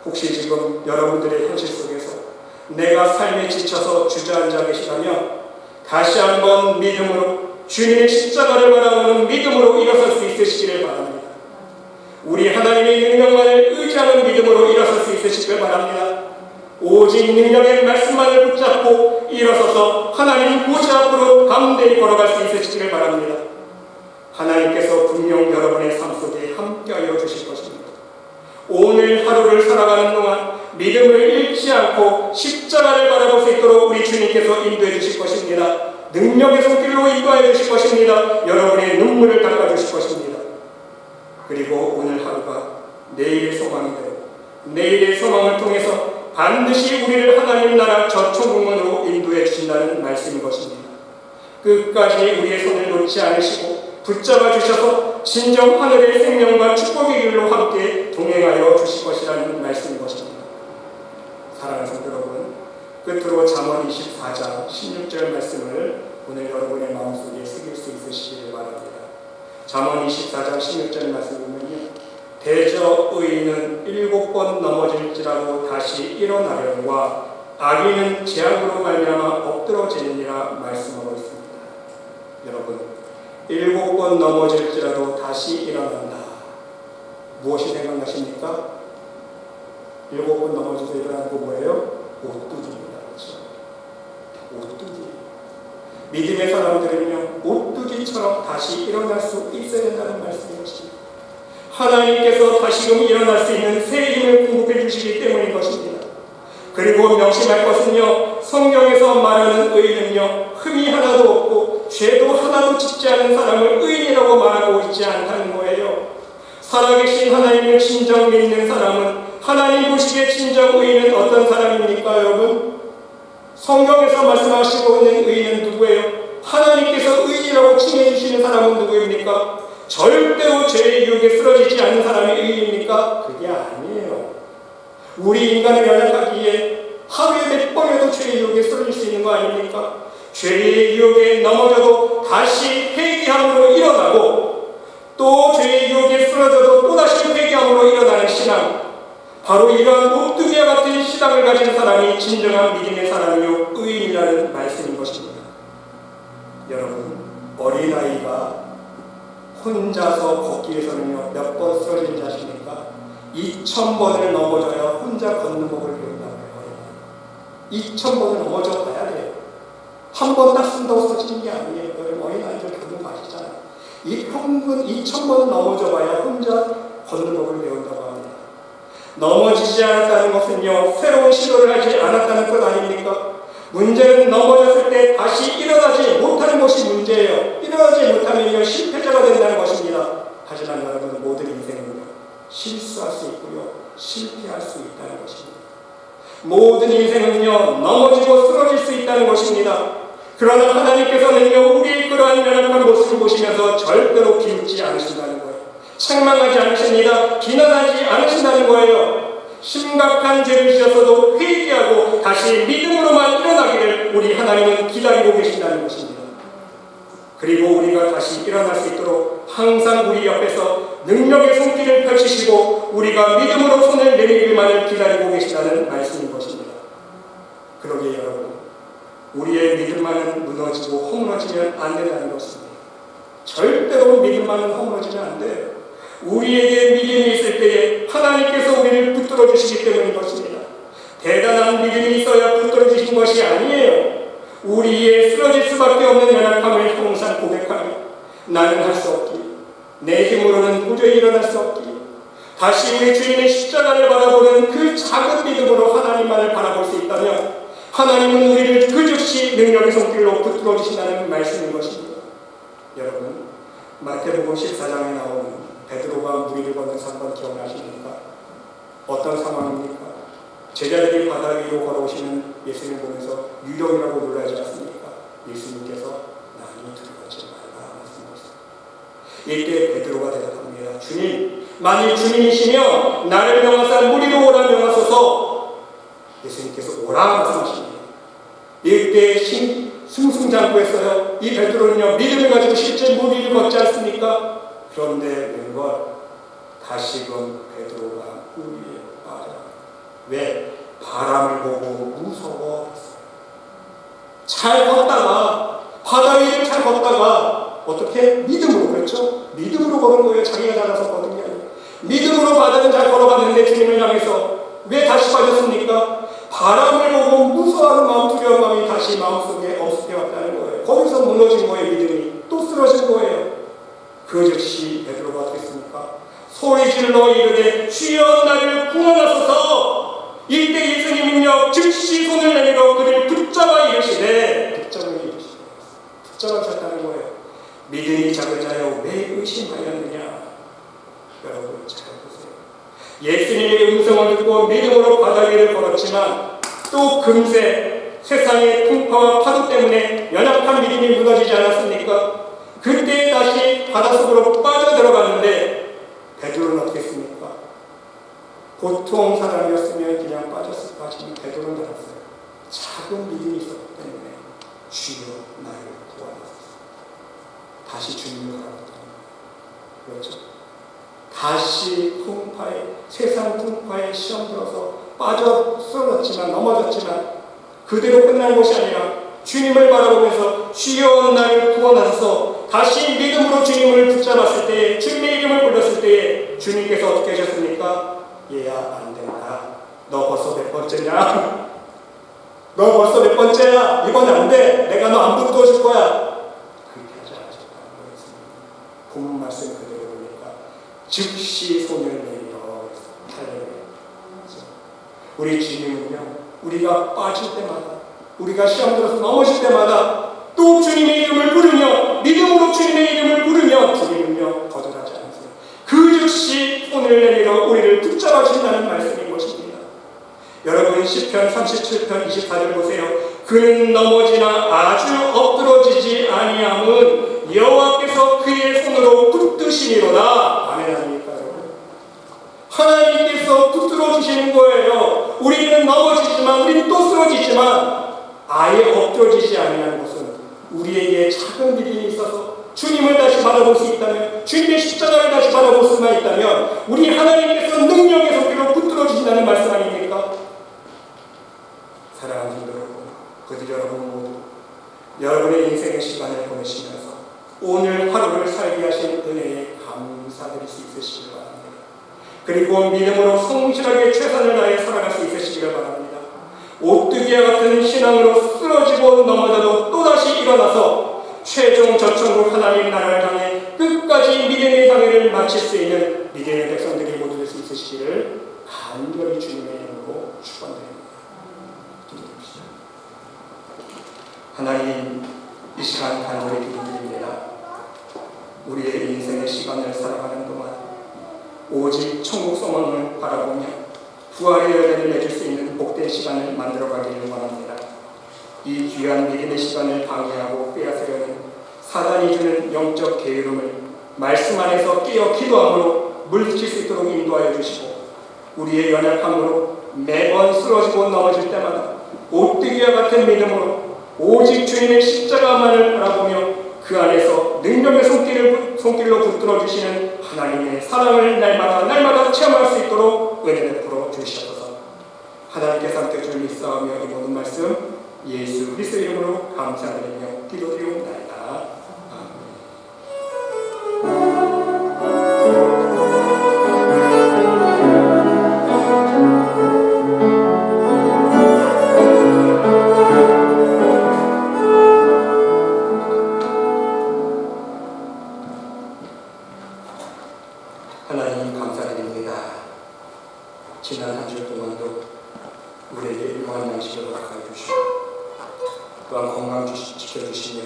혹시 지금 여러분들의 현실 속에서 내가 삶에 지쳐서 주저앉아 계시다면 다시 한번 믿음으로 주님의 십자가를 바라보는 믿음으로 일어설 수 있으시기를 바랍니다. 우리 하나님의 능력만을 의지하는 믿음으로 일어설 수 있으시길 바랍니다. 오직 능력의 말씀만을 붙잡고 일어서서 하나님 보좌 앞으로 담대히 걸어갈 수 있으시기를 바랍니다. 하나님께서 분명 여러분의 삶 속에 함께하여 주실 것입니다. 오늘 하루를 살아가는 동안 믿음을 잃지 않고 십자가를 바라볼 수 있도록 우리 주님께서 인도해 주실 것입니다. 능력의 손길로 인도해 주실 것입니다. 여러분의 눈물을 닦아 주실 것입니다. 그리고 오늘 하루가 내일의 소망이 되고 내일의 소망을 통해서 반드시 우리를 하나님 나라 저천국문으로 인도해 주신다는 말씀인 것입니다. 끝까지 우리의 손을 놓지 않으시고 붙잡아 주셔서 진정 하늘의 생명과 축복의 길로 함께 동행하여 주실 것이라는 말씀인 것입니다. 사랑하는 성도 여러분, 끝으로 잠언 24장 16절 말씀을 오늘 여러분의 마음속에 새길 수 있으시기를 바랍니다. 잠언 24장 16절 말씀 보면요, 대저 의인은 7번 넘어질지라도 다시 일어나려니와 악인은 재앙으로 말미암아 엎드러지느니라 말씀하고 있습니다. 여러분, 7번 넘어질지라도 다시 일어난다. 무엇이 생각나십니까? 7번 넘어져서 일어나는 거 뭐예요? 오뚜기입니다. 그렇죠? 오뚜기. 믿음의 사람들은요, 오뚜기처럼 다시 일어날 수 있어야 된다는 말씀이었습니다. 하나님께서 다시금 일어날 수 있는 새 힘을 공급해 주시기 때문인 것입니다. 그리고 명심할 것은요, 성경에서 말하는 의인은요, 흠이 하나도 없고 죄도 하나도 짓지 않은 사람을 의인이라고 말하고 있지 않다는 거예요. 살아계신 하나님을 진정 믿는 사람은, 하나님 보시기에 진정 의인은 어떤 사람입니까, 여러분? 성경에서 말씀하시고 있는 의인은 누구예요? 하나님께서 의인이라고 칭해 주시는 사람은 누구입니까? 절대로 죄의 유혹에 쓰러지지 않는 사람이 의인입니까? 그게 아니에요. 우리 인간은 연약하기에 하루에 몇 번에도 죄의 유혹에 쓰러질 수 있는 거 아닙니까? 죄의 유혹에 넘어져도 다시 회개함으로 일어나고, 또 죄의 유혹에 쓰러져도 또다시 회개함으로 일어나는 신앙, 바로 이러한 오뚜기와 같은 신앙을 가진 사람이 진정한 믿음의 사람이요 의인이라는 말씀인 것입니다. 여러분, 어린아이가 혼자서 걷기 위해서는요, 몇 번 쓰러진 자십니까? 2000번을 넘어져야 혼자 걷는 법을 배운다고 해요. 2000번을 넘어져 봐야 돼요. 한 번 딱 쓴다고 쓰러지는 게 아니에요. 여러분, 어린아이들 겪는 거 아시잖아요. 이 평균 2000번을 넘어져 봐야 혼자 걷는 법을 배운다고 합니다. 넘어지지 않았다는 것은요, 새로운 시도를 하지 않았다는 것 아닙니까? 문제는 넘어졌을 때 다시 일어나지 못하는 것이 문제예요. 일어나지 못하면요, 실패자가 된다는 것입니다. 하지만 여러분, 모든 인생은요, 실수할 수 있고요, 실패할 수 있다는 것입니다. 모든 인생은요, 넘어지고 쓰러질 수 있다는 것입니다. 그러나 하나님께서는요, 우리의 그러한 연약한 모습을 보시면서 절대로 비웃지 않으신다는 거예요. 책망하지 않으십니다. 비난하지 않으신다는 거예요. 심각한 죄를 지었어도 회개하고 다시 믿음으로만 일어나기를 우리 하나님은 기다리고 계신다는 것입니다. 그리고 우리가 다시 일어날 수 있도록 항상 우리 옆에서 능력의 손길을 펼치시고 우리가 믿음으로 손을 내밀기만을 기다리고 계신다는 말씀인 것입니다. 그러기에 여러분, 우리의 믿음만은 무너지고 허물어지면 안 된다는 것입니다. 절대로 믿음만은 허물어지면 안 돼요. 우리에게 믿음이 있을 때에 하나님께서 우리를 붙들어 주시기 때문인 것입니다. 대단한 믿음이 있어야 붙들어 주신 것이 아니에요. 우리의 쓰러질 수밖에 없는 연약함을 항상 고백하며 나는 할 수 없기, 내 힘으로는 도저히 일어날 수 없기, 다시 우리 주님의 십자가를 바라보는 그 작은 믿음으로 하나님만을 바라볼 수 있다면 하나님은 우리를 그 즉시 능력의 손길로 붙들어 주신다는 말씀인 것입니다. 여러분, 마태복음 14장에 나오는 베드로가 무리를 걷는 사건 기억나십니까? 어떤 상황입니까? 제자들이 바다 위로 걸어오시는 예수님을 보면서 유령이라고 놀라지 않습니까? 예수님께서 나는 들어가지 말라 말씀하셨습니다. 이때 베드로가 대답합니다. 주님, 만일 주님이시면 나를 명하사 무리로 오라 명하소서. 예수님께서 오라 말씀하십니다. 이때 승승장구했어요. 이 베드로는요, 믿음을 가지고 실제 무리를 걷지 않습니까? 그런데 웬걸 다시금 베드로가 우리에 빠져. 왜? 바람을 보고 무서워했어요. 잘 걷다가, 바다 위를 잘 걷다가 어떻게? 믿음으로, 그렇죠? 믿음으로 걸은 거예요. 자기가 잘나서 걸은 게 아니에요. 믿음으로 바다는 잘 걸어갔는데 주님을 향해서 왜 다시 빠졌습니까? 바람을 보고 무서워하는 마음, 두려운 마음이 다시 마음속에 엄습해 왔다는 거예요. 거기서 무너진 거예요. 믿음이 또 쓰러진 거예요. 그 즉시 베드로가 어떻게 했습니까? 소리 질러 이르되 주여 나를 구원하소서. 이때 예수님은요 즉시 손을 내밀어 그를 붙잡아 이르시되, 붙잡으셨다는 거예요. 믿음이 작은 자여 왜 의심하였느냐. 여러분 잘 보세요. 예수님의 음성을 듣고 믿음으로 바다 위를 걸었지만 또 금세 세상의 풍파와 파도 때문에 연약한 믿음이 무너지지 않았습니까? 그때 다시 바닷속으로 빠져들어갔는데 베드로는 어떻게 했습니까? 보통 사람이었으면 그냥 빠지면 베드로는 알았어요. 작은 믿음이 있었기 때문에 주여 나를 구원하소서. 다시 주님을 바라봤다는 거예요. 그렇죠? 다시 풍파에, 세상 풍파에 시험 들어서 빠져 쓰러졌지만, 넘어졌지만 그대로 끝난 것이 아니라 주님을 바라보면서 주여 나를 구원하소서. 다시 믿음으로 주님을 붙잡았을 때에, 주님의 이름을 불렀을 때에 주님께서 어떻게 하셨습니까? 얘야 안 된다. 너 벌써 몇 번째냐? 너 벌써 몇 번째야? 이건 안 돼. 내가 너 안 붙어줄 거야. 그렇게 하지 않으셨다는 거였습니다. 본문 말씀 그대로 보니까 즉시 손을 내밀어 달려요. 우리 주님은요, 우리가 빠질 때마다, 우리가 시험 들어서 넘어질 때마다 또 주님의 이름을 부르며, 믿음으로 주님의 이름을 부르며 주님은요 거절하지 않으세요. 그 즉시 손을 내밀어 우리를 붙잡아 주신다는 말씀인 것입니다. 여러분 시편 37편 24절 보세요. 그는 넘어지나 아주 엎드러지지 아니함은 여호와께서 그의 손으로 붙드시니로다. 아멘 아닙니까 여러분? 하나님께서 붙들어 주시는 거예요. 우리는 넘어지지만, 우리는 또 쓰러지지만 아예 엎드러지지 아니하는 것은 우리에게 작은 믿음이 있어서 주님을 다시 바라볼 수 있다면, 주님의 십자가를 다시 바라볼 수만 있다면 우리 하나님께서 능력의 손길로 붙들어 주신다는 말씀 아닙니까? 사랑하는 성도 여러분, 그들 여러분 모두 여러분의 인생의 시간을 보내시면서 오늘 하루를 살게 하신 은혜에 감사드릴 수 있으시길 바랍니다. 그리고 믿음으로 성실하게 최선을 다해 살아갈 수 있으시길 바랍니다. 오뚜기와 같은 신앙으로 쓰러지고 넘어져도 또다시 일어나서 최종 저천국 하나님 나라를 향해 끝까지 믿음의 항해를 마칠 수 있는 믿음의 백성들이 모두 될 수 있으시기를 간절히 주님의 이름으로 축원드립니다. 기도합시다. 하나님, 이 시간 간절히 기도드립니다. 우리의 인생의 시간을 살아가는 동안 오직 천국 소망을 바라보며 부활의 열매를 맺을 수 있는 복된 시간을 만들어가기를 원합니다. 이 귀한 믿음의 시간을 방해하고 빼앗으려는 사단이 주는 영적 게으름을 말씀 안에서 깨어 기도함으로 물리칠 수 있도록 인도하여 주시고, 우리의 연약함으로 매번 쓰러지고 넘어질 때마다 오뚜기와 같은 믿음으로 오직 주님의 십자가만을 바라보며 그 안에서 능력의 손길로 붙들어 주시는 하나님의 사랑을 날마다 체험할 수 있도록 은혜 베풀어 주시옵소서. 하나님께서 함께 주를 믿사오며 이 모든 말씀 예수 그리스도 이름으로 감사드리며 기도드리옵나이다. 하나님 감사드립니다. 지난 한 주 동안도 우리에게 일용할 양식을 허락하여 주시고 또한 건강 지켜주시며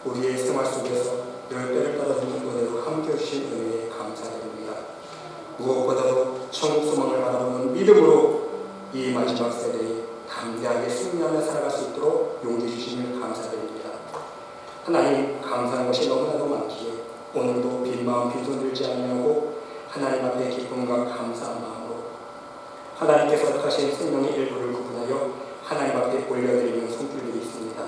우리의 생활 속에서 열매를 따라주는 은혜로 함께해 주신 은혜에 감사드립니다. 무엇보다도 천국 소망을 바라보는 믿음으로 이 마지막 세대에 담대하게 승리하며 살아갈 수 있도록 용기 주심을 감사드립니다. 하나님, 감사한 것이 너무나도 많기에 오늘도 빈 마음 빈손 들지 아니하고 하나님 앞에 기쁨과 감사한 마음으로 하나님께서 허락하신 생명의 일부를 구분하여 하나님 앞에 올려드리는 손길들이 있습니다.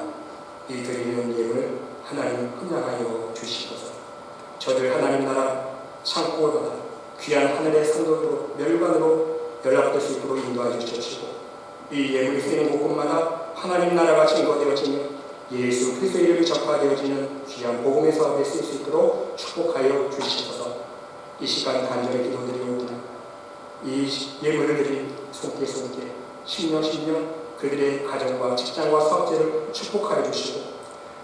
이 드리는 예물 하나님 헌양하여 주시옵소서. 저들 하나님 나라 창고보다 귀한 하늘의 상도로 멸관으로 연락될 수 있도록 인도하여 주시옵시고, 이 예물이 쓰이는 곳곳마다 하나님 나라가 증거되어지며 예수 그리스도의 이름이 전파되어지는 귀한 복음의 사업에 쓰일 수 있도록 축복하여 주시옵소서. 이 시간 간절히 기도드리오니 이 예물을 드린 손길 10년 그들의 가정과 직장과 사업체를 축복하여 주시고,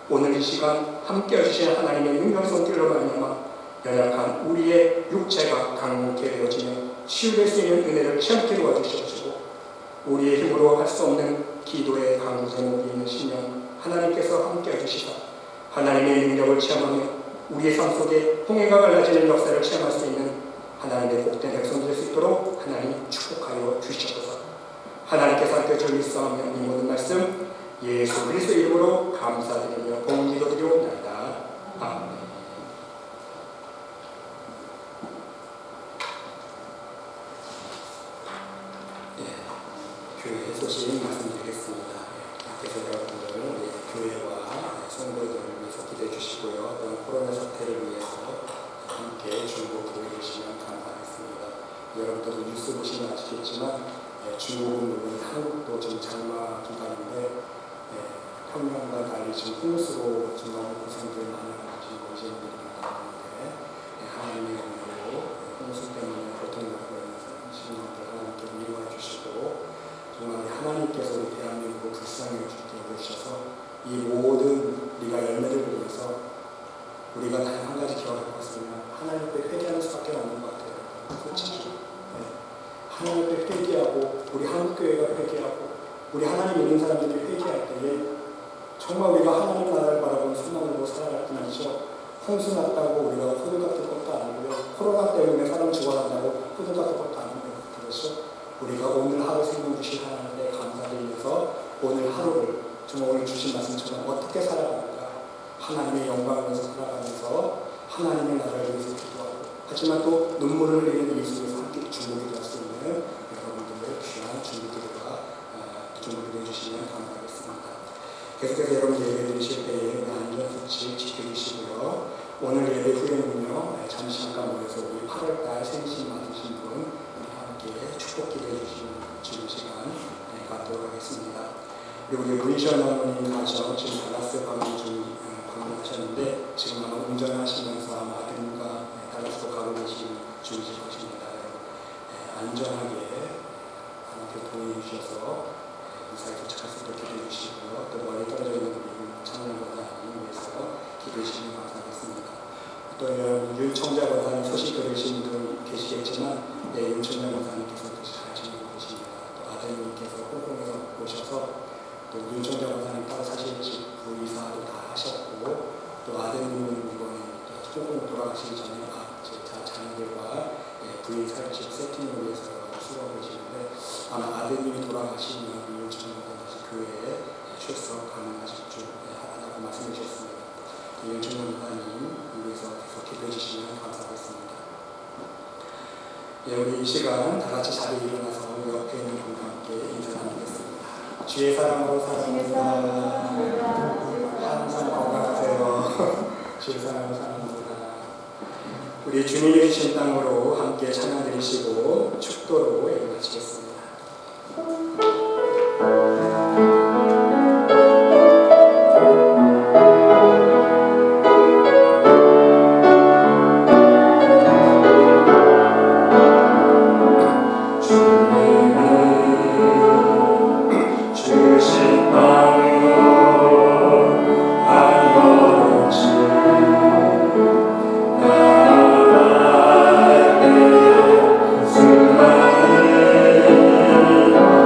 오늘 이 시간 함께 해주신 하나님의 능력 손길로 말미암아 연약한 우리의 육체가 강건케 되어지며 치유될 수 있는 은혜를 체험케 도와주시옵시고, 우리의 힘으로 할 수 없는 기도의 강구 제목이 있는 신령 하나님께서 함께 해주시사 하나님의 능력을 체험하며 우리의 삶 속에 홍해가 갈라지는 역사를 체험할 수 있는 하나님의 복된 백성 될 수 있도록 하나님 축복하여 주시옵소서. 하나님께서 함께 주를 믿사하며 이 모든 말씀 예수 그리스도 이름으로 감사드리며 공기도드리옵나이다. 아멘. 교회 소식 말씀드리겠습니다. 그래서 여러분들 교회와 성도들을 위해서 기도해 주시고요. 또한 코로나 사태를 위해서 함께 중보기도해 주시면 감사하겠습니다. 여러분들도 뉴스 보시면 아시겠지만 중국은 물론 한국도 지금 장마 기간인데 평년과 달리 지금 홍수로 정말 고생들 많이 하시는 오시는들이 많은데 하나님의 은혜로 홍수 때문에 고통받고 있는 시민들 하나님께 위로해 주시고, 정말 하나님께서 우리 대한민국을 불쌍히 여겨주셔서 이 모든 우리가 열매를 보면서 우리가 단 한 가지 기억할 것은 하나님 앞에 회개하는 수밖에 없는 것 같아요. 솔직히 하나님 앞에 회개하고 우리 한국교회가 회개하고 우리 하나님 믿는 사람들이 회개할 때에 정말 우리가 하나님 나라를 바라보는 소망으로 살아갈 뿐이죠. 홍수 났다고 우리가 호들갑을 것도 아니고요. 코로나 때문에 사람 죽어간다고 호들갑을 것도 아니고요. 그렇죠? 우리가 오늘 하루 생명 주신 하나님께 감사드리면서 오늘 하루를 정말 오늘 주신 말씀처럼 어떻게 살아가는가, 하나님의 영광을 위해서 살아가면서 하나님의 나라를 위해서 기도하고, 하지만 또 눈물을 흘리는 예수님께서 함께 중보기도 할 수 있는 여러분들의 귀한 중보기도 해주시면 감사하겠습니다. 계속해서 여러분 예배 드리실 때에 안전수칙 지켜주시고요. 오늘 예배 후에는요, 잠시 잠깐 모여서 우리 8월달 생신 맞으신 분 함께 축복 기도해 주시는 시간 갖도록 하겠습니다. 그리고 우리 문시원 어머님 가정 지금 달라스 방문하셨는데 지금 아마 운전하시면서 아마 아들과 달라스로 가고 계시는 중이실 것입니다. 안전하게 하나님께 도움해 주셔서 무사히 도착할 수 있도록 기도해 주시고요. 또 멀리 떨어져 있는 우리 창원 권사님 위해서 기도해 주시면 감사하겠습니다. 또 윤청자 권사님 소식 들으신 분 계시겠지만 윤청자 권사님께서 잘 지내고 계십니다. 또 아드님께서 홍콩에서 오셔서 또 윤청자 권사님 따로 사실 집 부이사도 다 하셨고, 또 아드님은 이번에 홍콩 돌아가시기 전에 자녀들과 부인 살집 세팅을 위해서 수고하고 계시는데 아마 아드님이 돌아가시면 윤청자 권사님 다시 교회에 출석 가능하실 줄 하다고 말씀해 주셨습니다. 윤청자 권사님 위해서 계속 기도해 주시면 감사하겠습니다. 우리 이 시간 다 같이 자리에 일어나서 옆에 있는 분과 함께 인사 나누겠습니다. 주의 사랑으로 사랑합니다. 항상 건강하세요. 주의 사랑으로 사랑합니다. 우리 주님이 주신 땅으로 함께 찬양 드리시고 축도로 예배 마치겠습니다.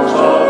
저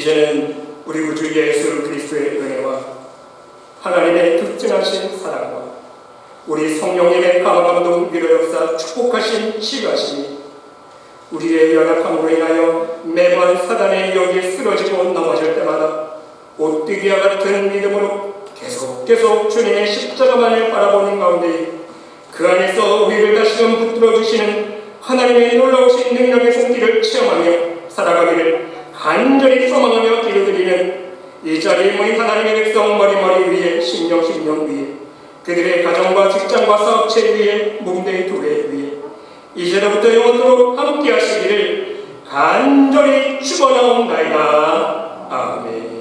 이제는 우리 구주 예수 그리스도의 은혜와 하나님의 극진하신 사랑과 우리 성령님의 감화감동 위로 역사 축복하신 치유하심이 우리의 연약함으로 인하여 매번 사단의 여기에 쓰러지고 넘어질 때마다 오뜨기와 같은 믿음으로 계속 주님의 십자가만을 바라보는 가운데 그 안에서 우리를 다시금 붙들어 주시는 하나님의 놀라우신 능력의 손길을 체험하며 살아가기를 간절히 소망하며 기도드리는 이 자리에 모인 하나님의 백성 머리 위에 심령 위에 그들의 가정과 직장과 사업체 위에 몸된 교회 위에 이제로부터 영원토록 함께 하시기를 간절히 축원하옵나이다. 아멘.